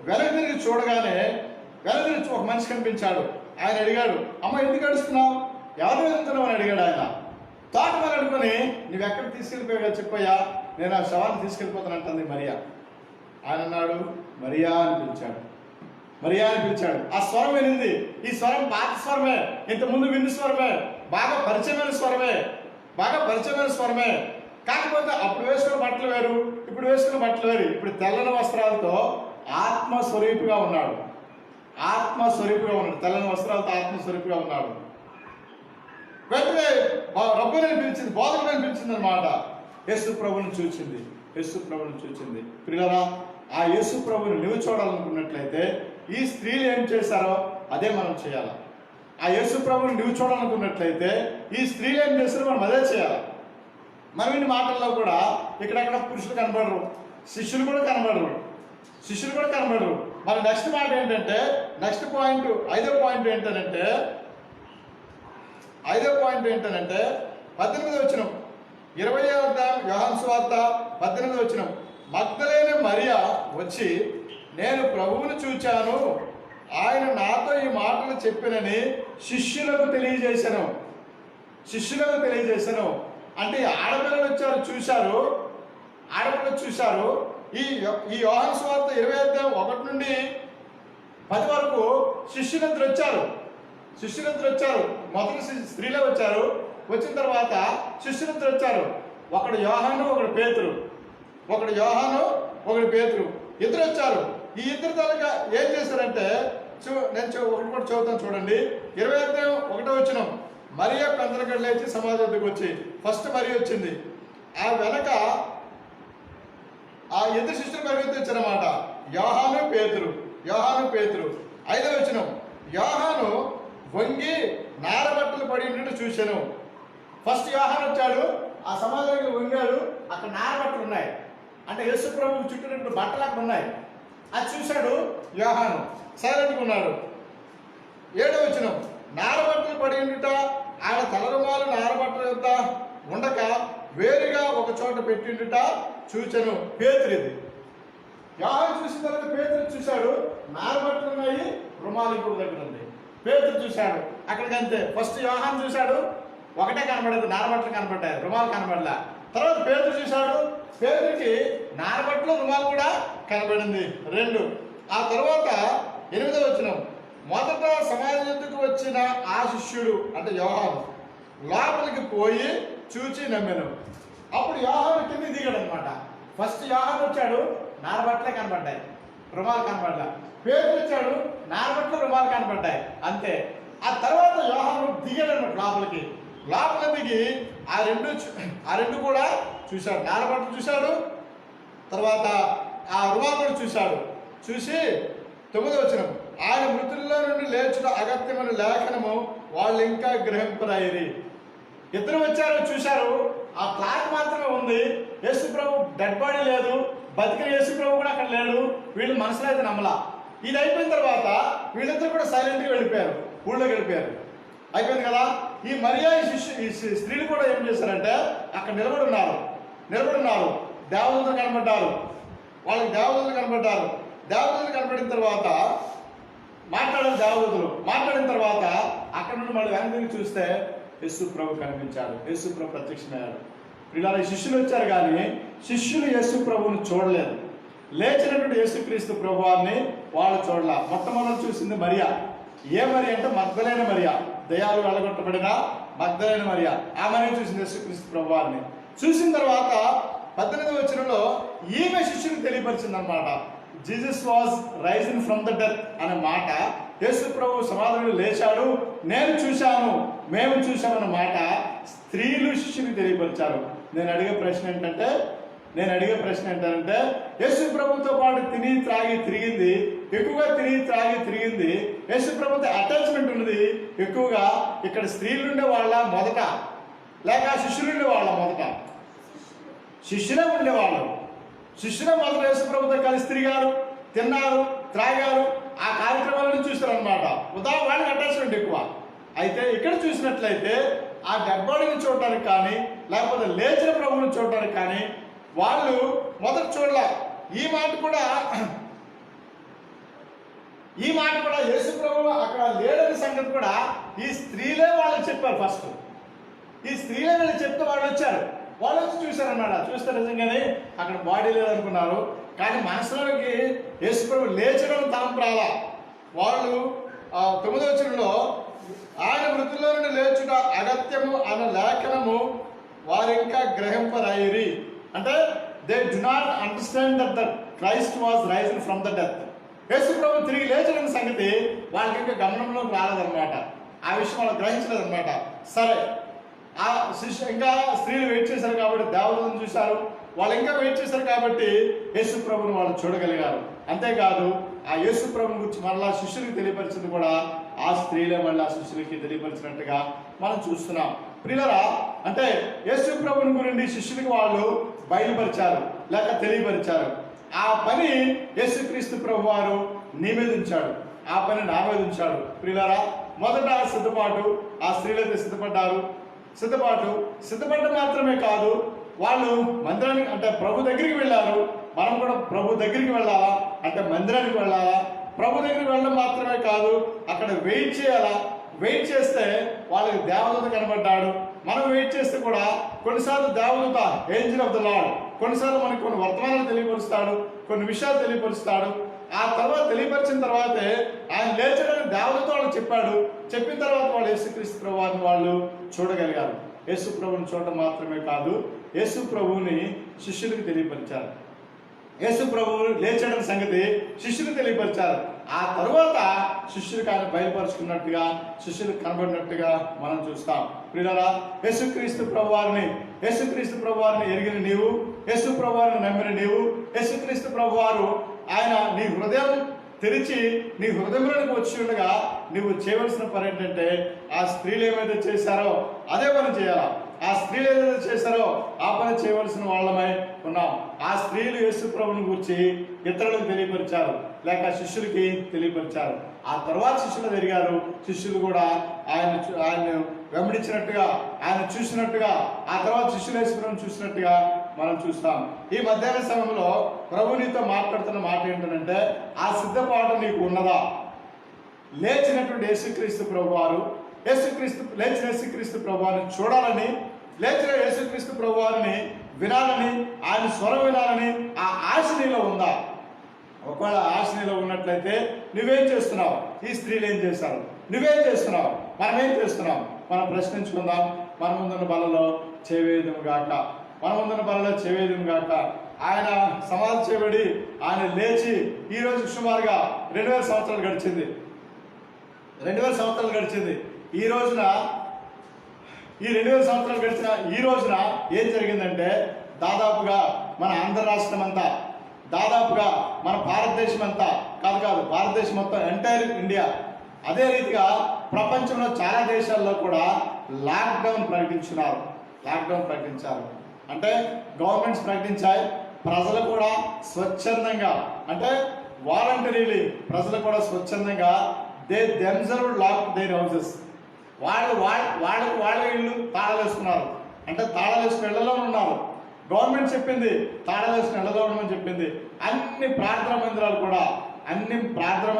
వెనక్కి తిరిగి చూడగానే ఒక మనిషి కనిపించాడు. ఆయన అడిగాడు, అమ్మ ఎందుకు అడుస్తున్నావు, ఎవరు వెళ్తున్నావు అని అడిగాడు. ఆయన తోట మీద అడుగుని, నువ్వు ఎక్కడ తీసుకెళ్ళిపోయావో చెప్పయ్యా, నేను ఆ శవాన్ని తీసుకెళ్ళిపోతానంటుంది మరియా. ఆయన అన్నాడు, మరియా అని పిలిచాడు. ఆ స్వరం వినింది. ఈ స్వరం పాత స్వరమే, ఇంతకుముందు విన్న స్వరమే, బాగా పరిచయమైన స్వరమే. కాకపోతే అప్పుడు వేసుకున్న బట్టలు వేరు, ఇప్పుడు వేసుకున్న బట్టలు వేరు. ఇప్పుడు తెల్లని వస్త్రాలతో ఆత్మస్వరూపిగా ఉన్నాడు. తెల్లని వస్త్రాలతో ఆత్మస్వరూపిగా ఉన్నాడు. వెంటనే రబ్బుని పిలిచింది, బోధకుని పిలిచింది అనమాట. యేసు ప్రభుని చూచింది. ప్రియులారా, ఆ యేసు ప్రభుని నువ్వు చూడాలనుకున్నట్లయితే ఈ స్త్రీలు ఏం చేశారో అదే మనం చేయాలి. ఆ యేసు ప్రభుని నువ్వు చూడాలనుకున్నట్లయితే ఈ స్త్రీలు ఏం చేస్తారో మనం అదే చేయాలి. మనం ఇన్ని మాటల్లో కూడా ఇక్కడెక్కడ పురుషులు కనబడరు, శిష్యులు కూడా కనబడరు. మన నెక్స్ట్ మాట ఏంటంటే, నెక్స్ట్ పాయింట్, ఐదో పాయింట్ ఏంటంటే 18వ వచనం, 20వ అధ్యాయం యోహాను సువార్త 18వ వచనం. మగ్దలేనే మరియా వచ్చి, నేను ప్రభువును చూచాను, ఆయన నాతో ఈ మాటలు చెప్పినని శిష్యులకు తెలియజేశాను. అంటే ఆడపిల్లలు వచ్చారు, చూశారు. ఈ యోహాను సువార్త 20వ అధ్యాయం 1 నుండి 10 వరకు శిష్యులందరూ వచ్చారు. మొదటి స్త్రీలే వచ్చారు. వచ్చిన తర్వాత శిష్యులందరూ వచ్చారు. ఒకడు యోహాను, ఒకడు పేతురు, ఇద్దరు వచ్చారు. ఈ ఇద్దరు తలక ఏం చేశారంటే, నేను ఒకటి కూడా చదువుతాను చూడండి. 20వ అధ్యాయం 1వ వచనం. మరియా పెందలకడ లేచి సమాధి వద్దకు వచ్చి, ఫస్ట్ మరియ వచ్చింది. ఆ వెనక ఆ ఇద్దరు శిష్యులు పరిగెత్తి వచ్చారన్నమాట. యోహాను పేతురు. 5వ వచనం. యోహాను వంగి నారబట్టలు పడి ఉన్నట్టు చూశాను. ఫస్ట్ యోహాను వచ్చాడు, ఆ సమాధి దగ్గర వంగాడు, అక్కడ నారబట్టలు ఉన్నాయి, అంటే యేసు ప్రభువుకు చుట్టూ బట్టలు అక్కడ ఉన్నాయి. అది చూశాడు యోహాను, సైలెంట్గా ఉన్నాడు. 7వ వచనం. నారబట్టలు పడి ఉండుట, ఆయన తలరుమాలు నారబట్టల యొద్ద ఉండక వేరుగా ఒక చోట పెట్టిండుట చూచెను. పేతురు ఇది. యోహాను చూసిన తర్వాత పేతురు చూశాడు, నారబట్టలు ఉన్నాయి, రుమాలు ఇంకొక దగ్గర ఉంది. పేతురు చూశాడు, అక్కడికి అంతే. ఫస్ట్ యోహాను చూశాడు, ఒకటే కనబడదు, నారబట్టలు కనబడ్డాయి, రుమాలు కనబడలే. తర్వాత పేతురు చూశాడు, పేతురికి నారబట్టలు రుమాలు కూడా కనబడింది, 2. ఆ తర్వాత 8వ వచనం. మొదట సమాధి వద్దకు వచ్చిన ఆ శిష్యుడు, అంటే యోహాను, లోపలికి పోయి చూచి నమ్మెను. అప్పుడు యోహాను కింద దిగాడు అనమాట. ఫస్ట్ యోహాను వచ్చాడు, నారబట్టలే కనబడ్డాయి, రుమాలు కనబడ్డా. పేతురు వచ్చాడు, నారబట్టలు రుమాలు కనబడ్డాయి, అంతే. ఆ తర్వాత యోహాను దిగాడు అనమాట లోపలికి దిగి ఆ రెండు కూడా చూశాడు. నారబట్టలు చూశాడు, తర్వాత ఆ రుమాలు కూడా చూసి 9వ వచనం. ఆయన మృతుల్లో నుండి లేచుట అగత్యమైన లేఖనము వాళ్ళు ఇంకా గ్రహింపరాయిరి. ఇద్దరు వచ్చారు, చూశారు, ఆ క్లాత్ మాత్రమే ఉంది. యేసు ప్రభు డెడ్ బాడీ లేదు, బతికిన యేసు ప్రభు కూడా అక్కడ లేడు. వీళ్ళు మనసులో అయితే నమ్మలా. ఇది అయిపోయిన తర్వాత వీళ్ళిద్దరు కూడా సైలెంట్గా వెళ్ళిపోయారు, ఊళ్ళోకి వెళ్ళిపోయారు. అయిపోయింది కదా. ఈ మరియా ఈ స్త్రీలు కూడా ఏం చేశారంటే అక్కడ నిలబడి ఉన్నారు. దేవదూతలు కనబడ్డారు, వాళ్ళకి దేవదూతలు కనబడిన తర్వాత మాట్లాడిన తర్వాత అక్కడ నుండి మళ్ళీ వెనక్కి చూస్తే యేసు ప్రభు కనిపించాడు, యేసు ప్రభు ప్రత్యక్షమయ్యాడు. ఇలా శిష్యులు వచ్చారు, కానీ శిష్యులు యేసు ప్రభువుని చూడలేదు. లేచినటువంటి యేసుక్రీస్తు ప్రభువాన్ని వాళ్ళు చూడలే. మొట్టమొదటి చూసింది మరియా. ఏ మరియా అంటే మగ్దలేనే మరియా, దయ్యాలు వెళ్ళగొట్టబడిన మగ్దలైన మరియా, ఆమెను చూసింది యేసుక్రీస్తు ప్రభువారిని. చూసిన తర్వాత 18వ వచనంలో ఈమె శిష్యునికి తెలియపరిచింది అనమాట. Jesus was rising from the death అనే మాట, యేసు ప్రభు సమాధిలో లేచాడు, నేను చూశాను, మేము చూశామన్న మాట స్త్రీలు శిష్యునికి తెలియపరిచారు. నేను అడిగే ప్రశ్న ఏంటంటే యేసు ప్రభుతో పాటు తిని త్రాగి తిరిగింది, ఎక్కువగా తిని త్రాగి తిరిగింది, యేసు ప్రభుతో అటాచ్మెంట్ ఉన్నది ఎక్కువగా. ఇక్కడ స్త్రీలు ఉండే వాళ్ళ మొదట, లేక శిష్యులు ఉండే వాళ్ళ మొదట? శిష్యులే ఉండేవాళ్ళు. శిష్యులే మొదట యేసు ప్రభుతో కలిసి తిరిగారు, తిన్నారు, త్రాగారు, ఆ కార్యక్రమాలను చూస్తారు అనమాట. వాళ్ళకి అటాచ్మెంట్ ఎక్కువ. అయితే ఇక్కడ చూసినట్లయితే ఆ డెబ్బడిని చూడటానికి కానీ, లేకపోతే లేచిన ప్రభువుని చూడటానికి కానీ వాళ్ళు మొదట చూడలే. ఈ మాట కూడా యేసు ప్రభువు అక్కడ లేడని సంగతి కూడా ఈ స్త్రీలే వాళ్ళకి చెప్పారు. ఫస్ట్ ఈ స్త్రీలే వీళ్ళు చెప్తే వాళ్ళు వచ్చారు, వాళ్ళు వచ్చి చూశారన్నమాట. చూస్తే నిజంగానే అక్కడ బాడీ లేదనుకున్నారు, కానీ మనసులోకి యేసు ప్రభు లేచడం తలంపు రాలా. వాళ్ళు 9వ వచనంలో ఆయన మృతుల్లో నుండి లేచుట అగత్యము అన్న లేఖనము వారింకా గ్రహింపరాయిరి. అంటే they do not understand that the Christ was raised from the death. Yesu ప్రభు తిరిగి లేచిన సంగతి వాళ్ళకి ఇంకా గమనంలోకి రాలేదన్నమాట. ఆ విషయం వాళ్ళు గ్రహించలేదన్నమాట. సరే, ఆ ఇంకా స్త్రీలు వెయిట్ చేశారు కాబట్టి దేవతలను చూశారు, వాళ్ళు ఇంకా వెయిట్ చేశారు కాబట్టి యేసు ప్రభుని వాళ్ళు చూడగలిగారు. అంతేకాదు ఆ యేసు ప్రభుని గురించి మళ్ళా శిష్యులకి తెలియపరిచింది కూడా ఆ స్త్రీలే మళ్ళీ ఆ శిష్యులకి తెలియపరిచినట్టుగా మనం చూస్తున్నాం. ప్రియులారా, అంటే యేసు ప్రభుని గురించి శిష్యులకి వాళ్ళు బయలుపరిచారు, లేక తెలియపరిచారు. ఆ పని యేసుక్రీస్తు ప్రభు వారు నీ మీద ఉంచాడు, ఆ పని నా మీద ఉంచాడు. ప్రియులారా, మొదట సిద్ధపాటు, ఆ స్త్రీలైతే సిద్ధపడ్డారు. సిద్ధపడ్డం మాత్రమే కాదు, వాళ్ళు మందిరానికి అంటే ప్రభు దగ్గరికి వెళ్ళారు. మనం కూడా ప్రభు దగ్గరికి వెళ్ళాలా అంటే మందిరానికి వెళ్ళాలా. ప్రభు దగ్గరికి వెళ్ళడం మాత్రమే కాదు, అక్కడ వెయిట్ చేయాలా. వెయిట్ చేస్తే వాళ్ళకి దేవదూత కనబడ్డాడు. మనం వెయిట్ చేస్తే కూడా కొన్నిసార్లు దేవదూత, ఏంజల్ ఆఫ్ ద లార్డ్, కొన్నిసార్లు మనకి కొన్ని వర్తమానాలు తెలియపరుస్తాడు, కొన్ని విషయాలు తెలియపరుస్తాడు. ఆ తర్వాత తెలియపరిచిన తర్వాతే ఆయన లేచడానికి దేవదూత వాళ్ళకి చెప్పాడు. చెప్పిన తర్వాత వాళ్ళు యేసుక్రీస్తు ప్రభువుని వాళ్ళు చూడగలిగారు. యేసు ప్రభువుని చూడటం మాత్రమే కాదు, యేసు ప్రభువుని శిష్యులకు తెలియపరిచారు. యేసు ప్రభువు లేచడం సంగతి శిష్యులు తెలియపరిచారు. ఆ తరువాత శిష్యులకు ఆయన బయలుపరుచుకున్నట్టుగా, శిష్యులకు కనబడినట్టుగా మనం చూస్తాం. ప్రియులారా, యేసుక్రీస్తు ప్రభువారిని ఎరిగిన నీవు, యేసు ప్రభువారిని నమ్మిన నీవు, యేసుక్రీస్తు ప్రభువారు ఆయన నీ హృదయం తెరిచి నీ హృదయంలోనికి వచ్చి ఉండగా నువ్వు చేయవలసిన పని ఏంటంటే ఆ స్త్రీలు ఏమైతే చేశారో అదే పని చేయాలా. ఆ స్త్రీలు ఏదైతే చేశారో ఆ పని చేయవలసిన వాళ్ళమై ఉన్నాం. ఆ స్త్రీలు యేసు ప్రభువుని గురించి ఇతరులకు తెలియపరిచారు, లేక శిష్యులకి తెలియపరిచారు. ఆ తర్వాత శిష్యులు జరిగారు. శిష్యులు కూడా ఆయన వెంబడించినట్టుగా, ఆయన చూసినట్టుగా, ఆ తర్వాత శిష్యులు యేసు ప్రభువుని చూసినట్టుగా మనం చూస్తాం. ఈ మధ్యాహ్న సమయంలో ప్రభు నీతో మాట్లాడుతున్న మాట ఏంటంటే, ఆ సిద్ధపాటు నీకు ఉన్నదా? లేచినటువంటి యేసుక్రీస్తు ప్రభువారు, లేచిన యేసుక్రీస్తు ప్రభువారిని చూడాలని, లేచిన యేసుక్రీస్తు ప్రభువారిని వినాలని, ఆయన స్వరం వినాలని ఆ ఆశ నీలో ఉందా? ఒకవేళ ఆశ నీలో ఉన్నట్లయితే నువ్వేం చేస్తున్నావు? ఈ స్త్రీలు ఏం చేశారు? నువ్వేం చేస్తున్నావు? మనం ఏం చేస్తున్నాం? మనం ప్రశ్నించుకుందాం. మన ముందున్న బలలో చేవేయదుము గాక. ఆయన సమాధి చేయబడి ఆయన లేచి ఈ రోజు సుమారుగా 2000 సంవత్సరాలు గడిచింది. 2000 సంవత్సరాలు గడిచింది. ఈ 2000 సంవత్సరాలు గడిచిన ఈ రోజున ఏం జరిగిందంటే, దాదాపుగా మన ఆంధ్ర రాష్ట్రం అంతా, దాదాపుగా మన భారతదేశం అంతా కాదు భారతదేశం మొత్తం, ఎంటైర్ ఇండియా, అదే రీతిగా ప్రపంచంలో చాలా దేశాల్లో కూడా లాక్డౌన్ ప్రకటించారు. అంటే గవర్నమెంట్స్ ప్రకటించాయి. ప్రజలు కూడా స్వచ్ఛందంగా, అంటే వాలంటరీలీ ప్రజలు కూడా స్వచ్ఛందంగా they themselves locked there houses. వాళ్ళ ఇల్లు తాళాలు వేసుకున్నారు. అంటే తాళాలు వేసుకుని ఇళ్లలో ఉన్నారు. గవర్నమెంట్ చెప్పింది తాళాలు వేసుకుని ఇళ్లలో ఉండమని చెప్పింది. అన్ని ప్రార్థనా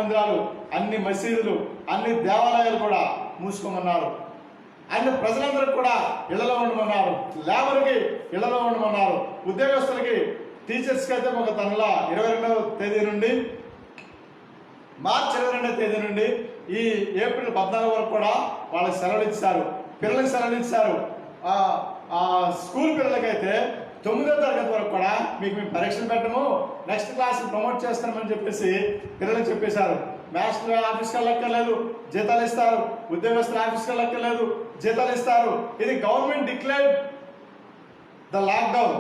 మందిరాలు, అన్ని మసీదులు, అన్ని దేవాలయాలు కూడా మూసుకోమన్నారు. అన్ని ప్రజలందరూ కూడా ఇళ్లలో ఉండమన్నారు. లేబర్కి ఇళ్లలో ఉండమన్నారు. ఉద్యోగస్తులకి, టీచర్స్కి అయితే ఒక తనలా 22వ తేదీ నుండి, మార్చి 22వ తేదీ నుండి ఈ ఏప్రిల్ 14 వరకు కూడా వాళ్ళకి సెలవులు ఇచ్చారు, పిల్లలకి సెలవులు ఇచ్చారు. స్కూల్ పిల్లలకైతే 9వ తరగతి వరకు కూడా మీకు మేము పరీక్షలు పెట్టము, నెక్స్ట్ క్లాస్ ప్రమోట్ చేస్తామని చెప్పేసి పిల్లలకు చెప్పేశారు. మాస్టర్ ఆఫీస్కి వెళ్ళక్కర్లేదు, జీతాలు ఇస్తారు. ఉద్యోగస్తుల ఆఫీస్కి వెళ్ళక్కర్లేదు, జీతాలు ఇస్తారు. ఇది గవర్నమెంట్ డిక్లేర్డ్ ద లాక్డౌన్.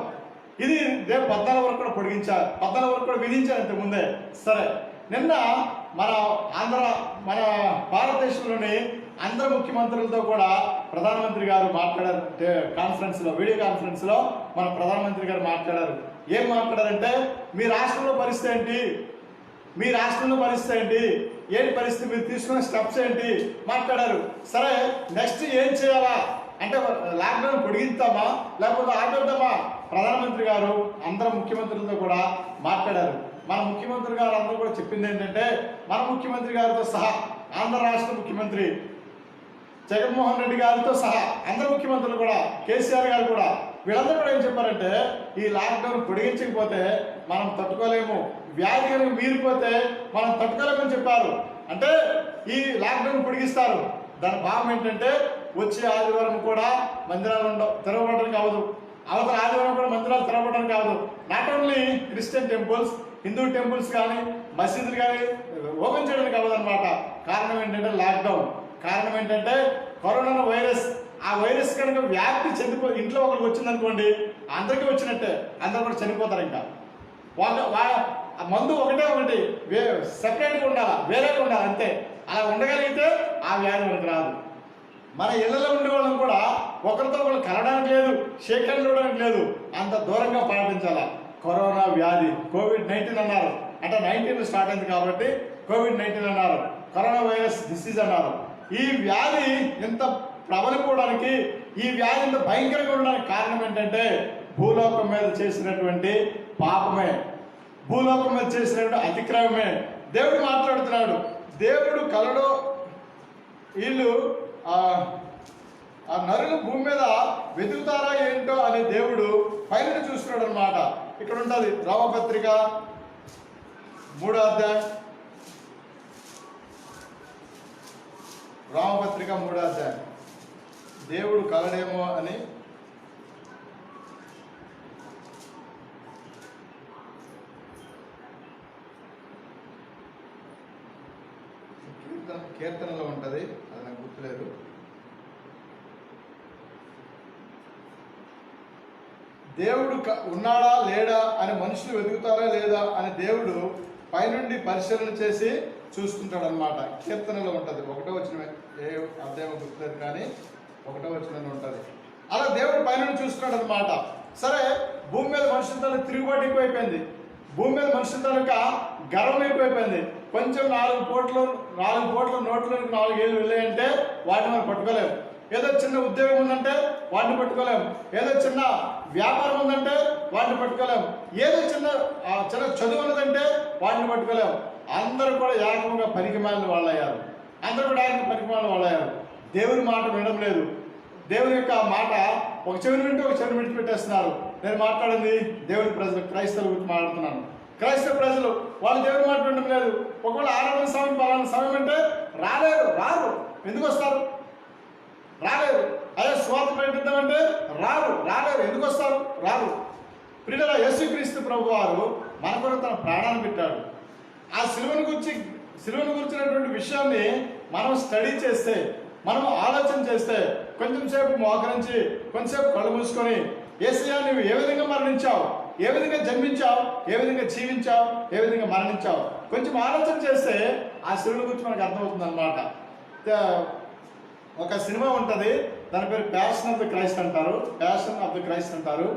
ఇది రేపు 14 వరకు కూడా పొడిగించారు, 14 వరకు కూడా విధించారు ఇంతకుముందే. సరే, నిన్న మన భారతదేశంలోని అందరు ముఖ్యమంత్రులతో కూడా ప్రధానమంత్రి గారు మాట్లాడారు. కాన్ఫరెన్స్లో, వీడియో కాన్ఫరెన్స్లో మన ప్రధానమంత్రి గారు మాట్లాడారు. ఏం మాట్లాడారంటే, మీ రాష్ట్రంలో పరిస్థితి ఏంటి, మీ రాష్ట్రంలో పరిస్థితి ఏంటి, ఏంటి పరిస్థితి, మీరు తీసుకున్న స్టెప్స్ ఏంటి మాట్లాడారు. సరే, నెక్స్ట్ ఏం చేయాలా అంటే, లాక్డౌన్ పొడిగిస్తామా లేకపోతే ఆపేద్దామా? ప్రధానమంత్రి గారు అందరు ముఖ్యమంత్రులతో కూడా మాట్లాడారు. మన ముఖ్యమంత్రి గారు అందరూ కూడా చెప్పింది ఏంటంటే, మన ముఖ్యమంత్రి గారితో సహా ఆంధ్ర రాష్ట్ర ముఖ్యమంత్రి జగన్మోహన్ రెడ్డి గారితో సహా అందరు ముఖ్యమంత్రులు కూడా, కేసీఆర్ గారు కూడా, వీళ్ళందరూ కూడా ఏం చెప్పారంటే, ఈ లాక్డౌన్ పొడిగించకపోతే మనం తట్టుకోలేము, వ్యాధి కనుక మీరిపోతే మనం తట్టుకోలేమని చెప్పారు. అంటే ఈ లాక్డౌన్ పొడిగిస్తారు. దాని భావం ఏంటంటే, వచ్చే ఆదివారం కూడా మందిరాలు తెరవడానికి అవ్వదు, అవతల ఆదివారం కూడా మందిరాలు తెరవడానికి అవ్వదు. Not only Christian temples, Hindu temples కానీ మసీదులు కానీ ఓపెన్ చేయడానికి అవ్వదు అనమాట. కారణం ఏంటంటే లాక్డౌన్. కారణం ఏంటంటే కరోనా వైరస్. ఆ వైరస్ కనుక వ్యాప్తి ఇంట్లో ఒకరికి వచ్చిందనుకోండి, అందరికీ వచ్చినట్టే, అందరూ కూడా చనిపోతారు. ఇంకా మందు ఒకటి సెపరేట్గా ఉండాలి, వేరేగా ఉండాలి, అంతే. అలా ఉండగలిగితే ఆ వ్యాధి మనకు రాదు. మన ఇళ్లలో ఉండే వాళ్ళని కూడా ఒకరితో ఒకరు కలవడానికి లేదు, షేక్ హ్యాండ్ ఇవ్వడానికి లేదు, అంత దూరంగా పాటించాలా. కరోనా వ్యాధి, COVID-19 అన్నారు. అంటే 19 స్టార్ట్ అయింది కాబట్టి COVID-19 అన్నారు, కరోనా వైరస్ డిసీజ్ అన్నారు. ఈ వ్యాధి ఇంత ప్రబలిపోవడానికి, ఈ వ్యాధి ఇంత భయంకరంగా ఉండడానికి కారణం ఏంటంటే, భూలోకం మీద చేసినటువంటి పాపమే, భూలోకం మీద చేసినటువంటి అతిక్రమమే. దేవుడు మాట్లాడుతున్నాడు. దేవుడు కలలో వీళ్ళు ఆ నరులు భూమి మీద వెతుకుతారా ఏంటో అని దేవుడు పైన చూస్తున్నాడు అనమాట. ఇక్కడ ఉంటుంది రోమపత్రిక 3వ అధ్యాయం, రోమపత్రిక 3వ అధ్యాయం. దేవుడు కలడేమో అని కీర్తనలో ఉంటుంది, అది నాకు గుర్తులేదు. దేవుడు ఉన్నాడా లేడా అని మనుషులు వెతుకుతారా లేదా అని దేవుడు పైనుండి పరిశీలన చేసి చూస్తుంటాడు అనమాట. కీర్తనలో ఉంటుంది, 1వ వచనం, ఏ అధ్యాయం గుర్తులేదు కానీ 1వ వచనం ఉంటుంది. అలా దేవుడు పైనుండి చూస్తున్నాడు అనమాట. సరే, భూమి మీద మనుషుల తాలూకు తిరుగుబాటు ఎక్కువైపోయింది, భూమి మీద మనుషుల తాలూక గర్వం ఎక్కువైపోయింది. కొంచెం 4 కోట్ల నోట్లోకి 4 ఏళ్ళు వెళ్ళాయంటే వాటిని మనం పట్టుకోలేము. ఏదో చిన్న ఉద్యోగం ఉందంటే వాటిని పట్టుకోలేము, ఏదో చిన్న వ్యాపారం ఉందంటే వాటిని పట్టుకోలేము, ఏదో చిన్న చదువు ఉన్నదంటే వాటిని పట్టుకోలేము. అందరూ కూడా ఏకంగా పనికిమాలిన వాళ్ళు అయ్యారు, అందరూ కూడా పనికిమాలిన వాళ్ళు అయ్యారు. దేవుని మాట వినడం లేదు, దేవుని యొక్క మాట ఒక చెవిని వింటూ ఒక చెవిని విడిచిపెట్టేస్తున్నారు. నేను మాట్లాడింది దేవుని ప్రజలు, క్రైస్తవుల గురించి మాట్లాడుతున్నాను. క్రైస్తవ ప్రజలు వాళ్ళు దేవుని మాట వినడం లేదు. ఒకవేళ ఆరాధన సమయం, పలానా సమయం అంటే రారు. ఎందుకు వస్తారు? రాలేరు. అదే స్వార్థ ప్రకటిద్దామంటే రాలేరు. ఎందుకు వస్తారు? రారు. ప్రియులారా, యేసుక్రీస్తు ప్రభు వారు మన కొరకు తన ప్రాణాన్ని పెట్టాడు. ఆ సిలువను గురించినటువంటి విషయాన్ని మనం స్టడీ చేస్తే, మనం ఆలోచన చేస్తే, కొంచెం సేపు మోకరించి, కొంచెంసేపు కళ్ళు మూసుకొని, యేసయ్యా నువ్వు ఏ విధంగా మరణించావు, ఏ విధంగా జన్మించావు, ఏ విధంగా జీవించావు, ఏ విధంగా మరణించావు, కొంచెం ఆలోచన చేస్తే ఆ సిలువను గురించి మనకు అర్థమవుతుంది అనమాట. ఒక సినిమా ఉంటుంది, దాని పేరు ప్యాషన్ ఆఫ్ ద క్రైస్ట్ అంటారు.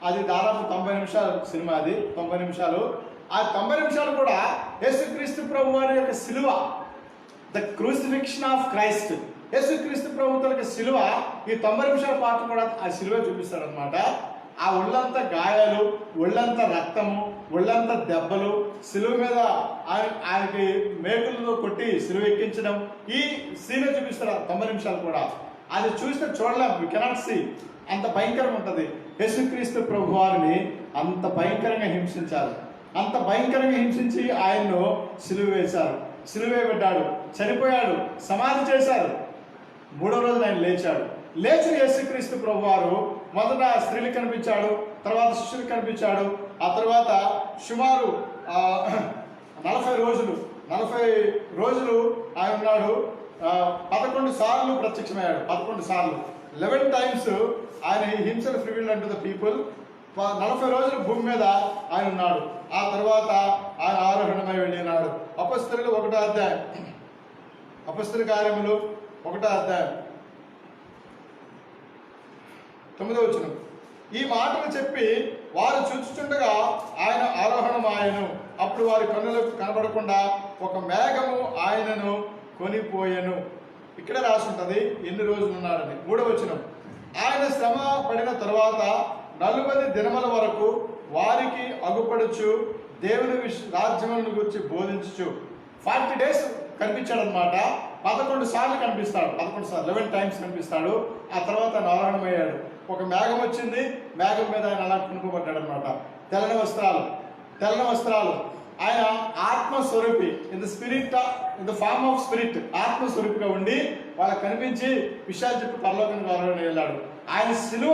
అది దాదాపు 90 నిమిషాల సినిమా. అది 90 నిమిషాలు. ఆ 90 నిమిషాలు కూడా యేసుక్రీస్తు ప్రభు వారి యొక్క సిలువ, ద క్రూసిఫిక్షన్ ఆఫ్ క్రైస్ట్, యేసుక్రీస్తు ప్రభు యొక్క సిలువ, ఈ 90 నిమిషాల పాటు కూడా ఆ సిలువ చూపిస్తాడు అనమాట. ఆ ఒళ్ళంతా గాయాలు, ఒళ్ళంతా రక్తము, ఒళ్ళంతా దెబ్బలు, సిలువ మీద ఆయనకి మేకులతో కొట్టి సిలువ ఎక్కించడం, ఈ సీన్ చూపిస్తారు 90 నిమిషాలు కూడా. అది చూస్తే చూడలేం, వి కెనాట్ సీ. అంత భయంకరంగా ఉంటుంది. యేసుక్రీస్తు ప్రభు వారిని అంత భయంకరంగా హింసించారు, అంత భయంకరంగా హింసించి ఆయన్ను సిలువ వేశారు, సిలువ వేయబడ్డాడు. చనిపోయాడు, సమాధి చేశారు. మూడో రోజున ఆయన లేచాడు. లేచిన యేసుక్రీస్తు ప్రభువారు మొదట స్త్రీలకు కనిపించాడు, తర్వాత శిష్యులకు కనిపించాడు. ఆ తర్వాత సుమారు 40 రోజులు ఆయన ఉన్నాడు. 11 సార్లు ప్రత్యక్షమయ్యాడు. 11 సార్లు 11 టైమ్స్ ఆయన himself revealed unto the people. 40 రోజులు భూమి మీద ఆయన ఉన్నాడు. ఆ తర్వాత ఆయన ఆరోహణమై వెళ్ళినాడు. అపొస్తలులు 1వ అధ్యాయం, అపొస్తల కార్యములు 1వ అధ్యాయం 9వ వచనం. ఈ మాటలు చెప్పి వారు చూచుచుండగా ఆయన ఆరోహణమాయెను. అప్పుడు వారి కన్నులకు కనబడకుండా ఒక మేఘము ఆయనను కొనిపోయెను. ఇక్కడే రాసి ఉంటుంది ఎన్ని రోజులు ఉన్నాడని. 3వ వచనం. ఆయన శ్రమ పడిన తరువాత 40 దినముల వరకు వారికి అగుపడుచు దేవుని రాజ్యములను గురించి బోధించుచు 40 days కనిపించాడు అనమాట. 11 సార్లు కనిపిస్తాడు. 11 సార్లు 11 టైమ్స్ కనిపిస్తాడు. ఆ తర్వాత నారాయణమయ్యాడు. ఒక మేఘం వచ్చింది, మేఘం మీద ఆయన అలా కొనుక్కోబడ్డాడు అనమాట. తెల్లని వస్త్రాలు. ఆయన ఆత్మస్వరూపి, in the form of spirit, ఆత్మస్వరూపిగా ఉండి వాళ్ళకి కనిపించి విషయాలు చెప్పి పరలోకానికి ఆరోహణ వెళ్ళాడు. ఆయన శిలువ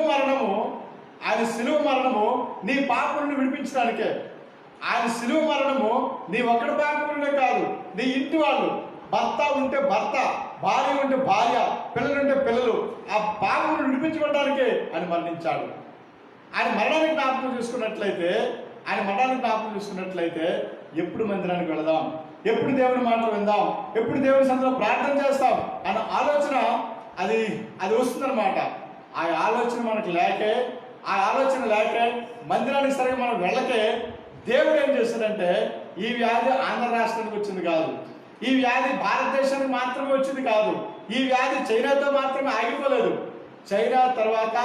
మరణము నీ పాపములను విడిపించడానికే. ఆయన శిలువ మరణము నీ ఒక్కడి పాపములనే కాదు, నీ ఇంటి వాళ్ళు, భర్త ఉంటే భర్త, భార్య ఉంటే భార్య, పిల్లలుంటే పిల్లలు, ఆ పాపములను విడిపించుకోవడానికే ఆయన మరణించాడు. ఆయన మరణానికి జ్ఞాపకం చూసుకున్నట్లయితే ఎప్పుడు మందిరానికి వెళదాం, ఎప్పుడు దేవుని మాటలు విందాం, ఎప్పుడు దేవుని సన్నిధిలో ప్రార్థన చేస్తాం అన్న ఆలోచన అది వస్తుందన్నమాట. ఆ ఆలోచన మనకు లేకే మందిరానికి సరిగ్గా మనం వెళ్ళకే దేవుడు ఏం చేస్తాడంటే, ఈ వ్యాధి ఆంధ్ర రాష్ట్రానికి వచ్చింది కాదు, ఈ వ్యాధి భారతదేశానికి మాత్రమే వచ్చింది కాదు, ఈ వ్యాధి చైనాతో మాత్రమే ఆగిపోలేదు. చైనా తర్వాత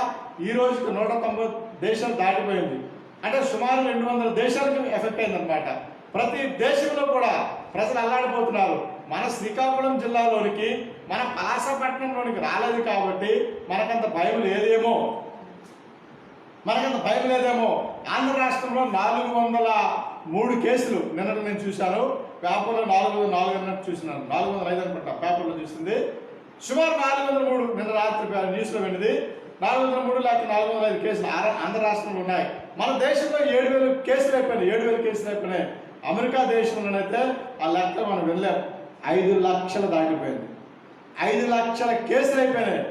ఈ రోజుకి 190 దేశాలు దాటిపోయింది. అంటే సుమారు 200 దేశాలకు ఎఫెక్ట్ అయిందనమాట. ప్రతి దేశంలో కూడా ప్రజలు అల్లాడిపోతున్నారు. మన శ్రీకాకుళం జిల్లాలోనికి, మన పలాసపట్నంలోనికి రాలేదు కాబట్టి మనకంత భయం లేదేమో. ఆంధ్ర రాష్ట్రంలో 403 కేసులు నిన్న నేను చూశాను. పేపర్లో 404 అన్నట్టు చూసినాను, 405 అనుకుంటా పేపర్లో చూసింది. సుమారు 403 నిన్న రాత్రి న్యూస్లో వెళ్ళింది. 403 లేక 405 కేసులు ఆంధ్ర రాష్ట్రంలో ఉన్నాయి. మన దేశంలో 7,000 కేసులు అయిపోయినాయి. అమెరికా దేశంలోనైతే ఆ లెక్క మనం వెళ్ళాం. 5 లక్షలు దాటిపోయింది. 5 లక్షల కేసులు అయిపోయినాయి.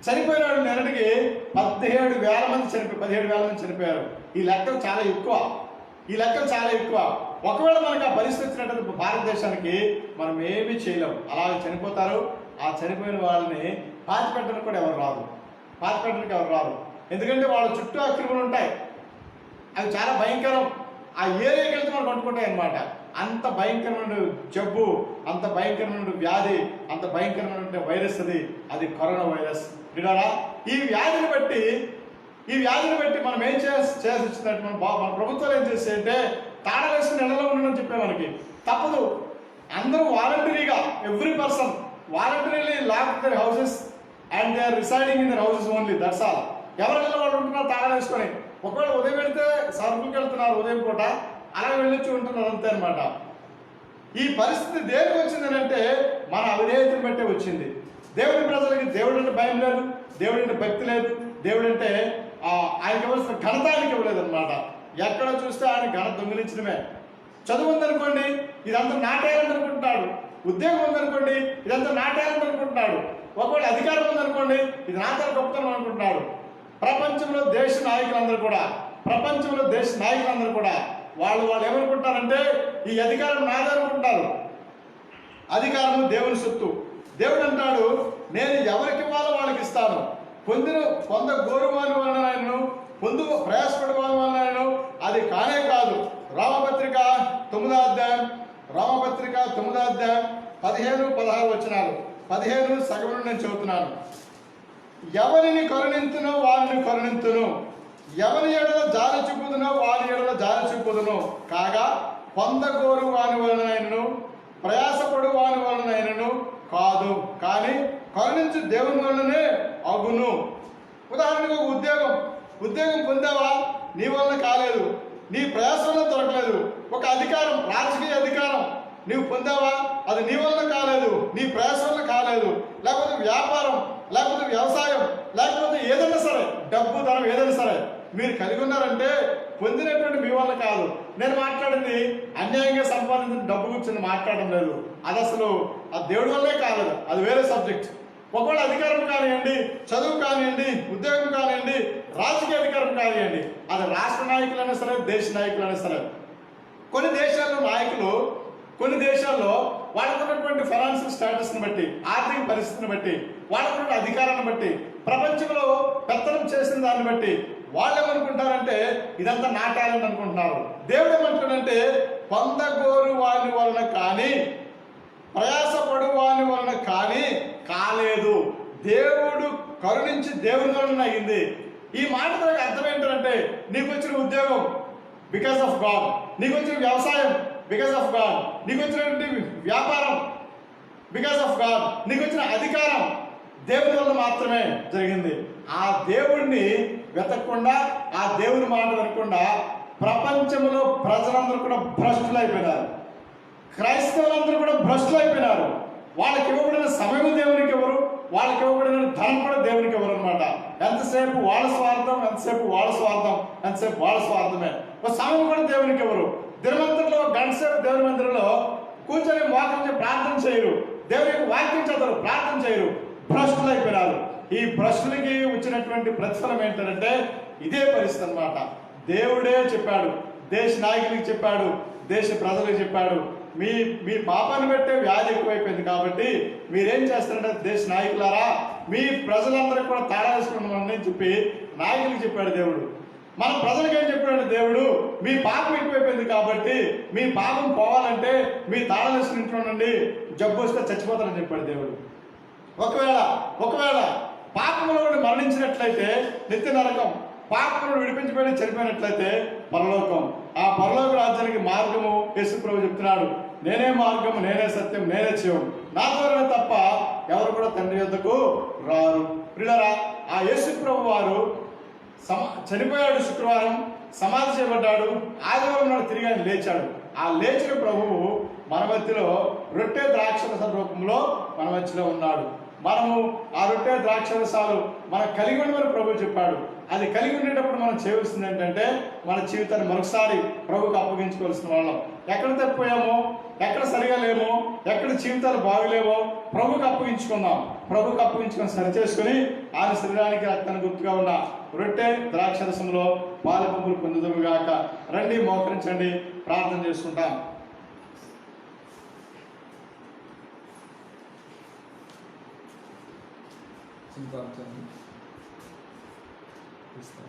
చనిపోయిన వాళ్ళు నెలటికి 17,000 మంది చనిపోయారు. ఈ లెక్కలు చాలా ఎక్కువ. ఒకవేళ మనకు ఆ పరిస్థితి వచ్చినట్టు భారతదేశానికి మనం ఏమీ చేయలేం. అలాగే చనిపోతారు. ఆ చనిపోయిన వాళ్ళని పాతిపెట్టడానికి కూడా ఎవరు రారు. ఎందుకంటే వాళ్ళ చుట్టూ ఆ క్రిములు ఉంటాయి. అవి చాలా భయంకరం. ఆ ఏరియాకి వెళ్తే మనం కొట్టుకుంటాయి అన్నమాట. అంత భయంకరమైన జబ్బు, అంత భయంకరమైన వ్యాధి, అంత భయంకరమైన వైరస్ అది కరోనా వైరస్. వినారా? ఈ వ్యాధిని బట్టి మనం ఏం చేయాల్సి వచ్చిందంటే, మన ప్రభుత్వాలు ఏం చేస్తాయంటే తాళం వేసుకుని నెలలో ఉండడం చెప్పే మనకి తప్పదు. అందరూ వాలంటరీగా, every person voluntarily lock their houses and they are residing in their houses only, that's all. ఎవరికైనా వాళ్ళు ఉంటున్నారు తాళం వేసుకొని. ఒకవేళ ఉదయం వెళితే సరుకులకి వెళ్తున్నారు, ఉదయం పూట అలా వెళ్ళొచ్చి ఉంటున్నారు, అంతే అనమాట. ఈ పరిస్థితి దేనికి వచ్చిందని అంటే మన అవిధేయతను బట్టే వచ్చింది. దేవుడి ప్రజలకి దేవుడు అంటే భయం లేదు, దేవుడు అంటే భక్తి లేదు, దేవుడు అంటే ఆయనకి ఇవ్వాల్సిన ఘనత ఆయనకి ఇవ్వలేదు అనమాట. ఎక్కడ చూస్తే ఆయన ఘనత దొంగిలించడమే. చదువు ఉందనుకోండి, ఇదంతా నాటేయాలనుకుంటున్నాడు. ఉద్యోగం ఉందనుకోండి, ఇదంతా నాటేయాలనుకుంటున్నాడు. ఒకవేళ అధికారం ఉందనుకోండి, ఇది నాటేయాలి గొప్పతనం అనుకుంటున్నాడు. ప్రపంచంలో దేశ నాయకులందరూ కూడా వాళ్ళు ఏమనుకుంటారంటే ఈ అధికారం నాదనుకుంటారు. అధికారము దేవుని సొత్తు. దేవుడు అంటాడు, నేను ఎవరికి ఇవ్వాలో వాళ్ళకి ఇస్తాను. పొంద గోరువాని వలన ఆయనను, పొందు ప్రయాసపడి వాని వలన ఆయనను. అది కానే కాదు. రామపత్రిక 9వ అధ్యాయం 15-16 వచనాలు. 15 సగం నేను చదువుతున్నాను. ఎవరిని కరుణింతునో వారిని కరుణింతును, ఎవరి ఎడల జాలి చూపుదునో వారి ఎడల జాలి చూపుదును. కాగా పొందగోరు వాని వలనైనను ప్రయాసపడు వాని వలనైనను కాదు, కానీ కరుణించు దేవుని వలనే అగును. ఉదాహరణకు ఒక ఉద్యోగం పొందావా, నీ వలన కాలేదు, నీ ప్రయాసంలో దొరకలేదు. ఒక అధికారం, రాజకీయ అధికారం నీవు పొందావా? అది నీ వల్ల కాలేదు, నీ ప్రయాస వల్ల కాలేదు. లేకపోతే వ్యాపారం, లేకపోతే వ్యవసాయం, లేకపోతే ఏదైనా సరే, డబ్బు ధనం ఏదైనా సరే మీరు కలిగి ఉన్నారంటే పొందినటువంటి మీ వల్ల కాదు. నేను మాట్లాడింది అన్యాయంగా సంపాదించిన డబ్బు గురించి మాట్లాడడం లేదు. అది అసలు ఆ దేవుడి వల్లే కాదు, అది వేరే సబ్జెక్ట్. ఒకవేళ అధికారం కానివ్వండి, చదువు కానివ్వండి, ఉద్యోగం కానివ్వండి, రాజకీయ అధికారం కానివ్వండి, అది రాష్ట్ర నాయకులైనా సరే, దేశ నాయకులైనా సరే. కొన్ని దేశాల్లో నాయకులు, కొన్ని దేశాల్లో వాళ్ళకున్నటువంటి ఫైనాన్షియల్ స్టేటస్ని బట్టి, ఆర్థిక పరిస్థితిని బట్టి, వాళ్ళకున్న అధికారాన్ని బట్టి, ప్రపంచంలో పెత్తనం చేసిన దాన్ని బట్టి వాళ్ళు ఏమనుకుంటారంటే ఇదంతా నా టాలెంట్ అనుకుంటున్నారు. దేవుడు ఏమంటాడంటే పొందగోరు వాని వలన కానీ, ప్రయాసపడు వాని వలన కానీ కాలేదు, దేవుడు కరుణించి దేవుని వలన అయింది. ఈ మాట నాకు అర్థం ఏంటంటే నీకు వచ్చిన ఉద్యోగం బికాస్ ఆఫ్ గాడ్, నీకు వచ్చిన వ్యవసాయం బికాస్ ఆఫ్ గాడ్, నీకు వచ్చినటువంటి వ్యాపారం బికాస్ ఆఫ్ గాడ్, నీకు వచ్చిన అధికారం దేవుని వల్ల మాత్రమే జరిగింది. ఆ దేవుణ్ణి వెతకకుండా, ఆ దేవుని మాట వినకుండా ప్రపంచంలో ప్రజలందరూ కూడా భ్రష్టులు అయిపోయినారు. క్రైస్తవులందరూ కూడా భ్రష్టులు అయిపోయినారు. వాళ్ళకి ఇవ్వబడిన సమయం దేవునికి ఎవరు, వాళ్ళకి ఇవ్వబడిన ధనం కూడా దేవునికి ఎవరు అనమాట. ఎంతసేపు వాళ్ళ స్వార్థం, ఎంతసేపు వాళ్ళ స్వార్థం, ఎంతసేపు వాళ్ళ స్వార్థమే. ఒక సమయం కూడా దేవునికి ఎవరు. దినమంతరంలో గంట సేపు దేవుని మందిరంలో కూర్చొని మోకరించి ప్రార్థన చేయరు, దేవునికి వాక్యం చదవరు, ప్రార్థన చేయరు, భ్రష్టులు అయిపోయినారు. ఈ భ్రష్టులకి వచ్చినటువంటి ప్రతిఫలం ఏంటంటే ఇదే పరిస్థితి అనమాట. దేవుడే చెప్పాడు, దేశ నాయకులకి చెప్పాడు, దేశ ప్రజలకు చెప్పాడు, మీ మీ పాపాన్ని బట్టే వ్యాధి ఎక్కువైపోయింది కాబట్టి మీరేం చేస్తారంటే దేశ నాయకులారా మీ ప్రజలందరూ కూడా తాళా వేసుకున్నామని చెప్పి నాయకులకు చెప్పాడు దేవుడు. మన ప్రజలకు ఏం చెప్పాడు దేవుడు? మీ పాపం ఎక్కువైపోయింది కాబట్టి మీ పాపం పోవాలంటే మీ తాళాలు వేసుకుంటుండండి, జబ్బు వస్తే చచ్చిపోతారని చెప్పాడు దేవుడు. ఒకవేళ పాపంలో మరణించినట్లయితే నిత్య నరకం, పాపంలో విడిపించబడి చనిపోయినట్లయితే పరలోకం. ఆ పరలోక రాజ్యానికి మార్గము యేసు ప్రభువు చెప్తున్నాడు, నేనే మార్గము, నేనే సత్యం, నేనే జీవం, నా ద్వారా తప్ప ఎవరు కూడా తండ్రి యొద్దకు రారు. ప్రియులారా, ఆ యేసు ప్రభు వారు చనిపోయాడు, శుక్రవారం సమాధి చేయబడ్డాడు, ఆదివారం నాడు తిరిగి ఆయన లేచాడు. ఆ లేచిన ప్రభువు మన మధ్యలో రొట్టె ద్రాక్షరస రూపంలో మన మధ్యలో ఉన్నాడు. మనము ఆ రొట్టె ద్రాక్షరసాలు మనకు కలిగి ఉండమని ప్రభు చెప్పాడు. అది కలిగి ఉండేటప్పుడు మనం చేయవలసింది ఏంటంటే మన జీవితాన్ని మరొకసారి ప్రభుకు అప్పగించుకోవాల్సిన వాళ్ళం. ఎక్కడ తప్పిపోయామో, ఎక్కడ సరిగా లేమో, ఎక్కడ జీవితాలు బాగులేవో ప్రభుకు అప్పగించుకుందాం. ప్రభుకు అప్పగించుకొని సరిచేసుకుని ఆయన శరీరానికి రక్తాన్ని గుర్తుగా ఉన్న రొట్టె ద్రాక్షరసంలో పాల పంపులు పొందుదురుగాక. రండి, మోకరించండి, ప్రార్థన చేసుకుంటాం. ప్రార్థన ఇస్తాం.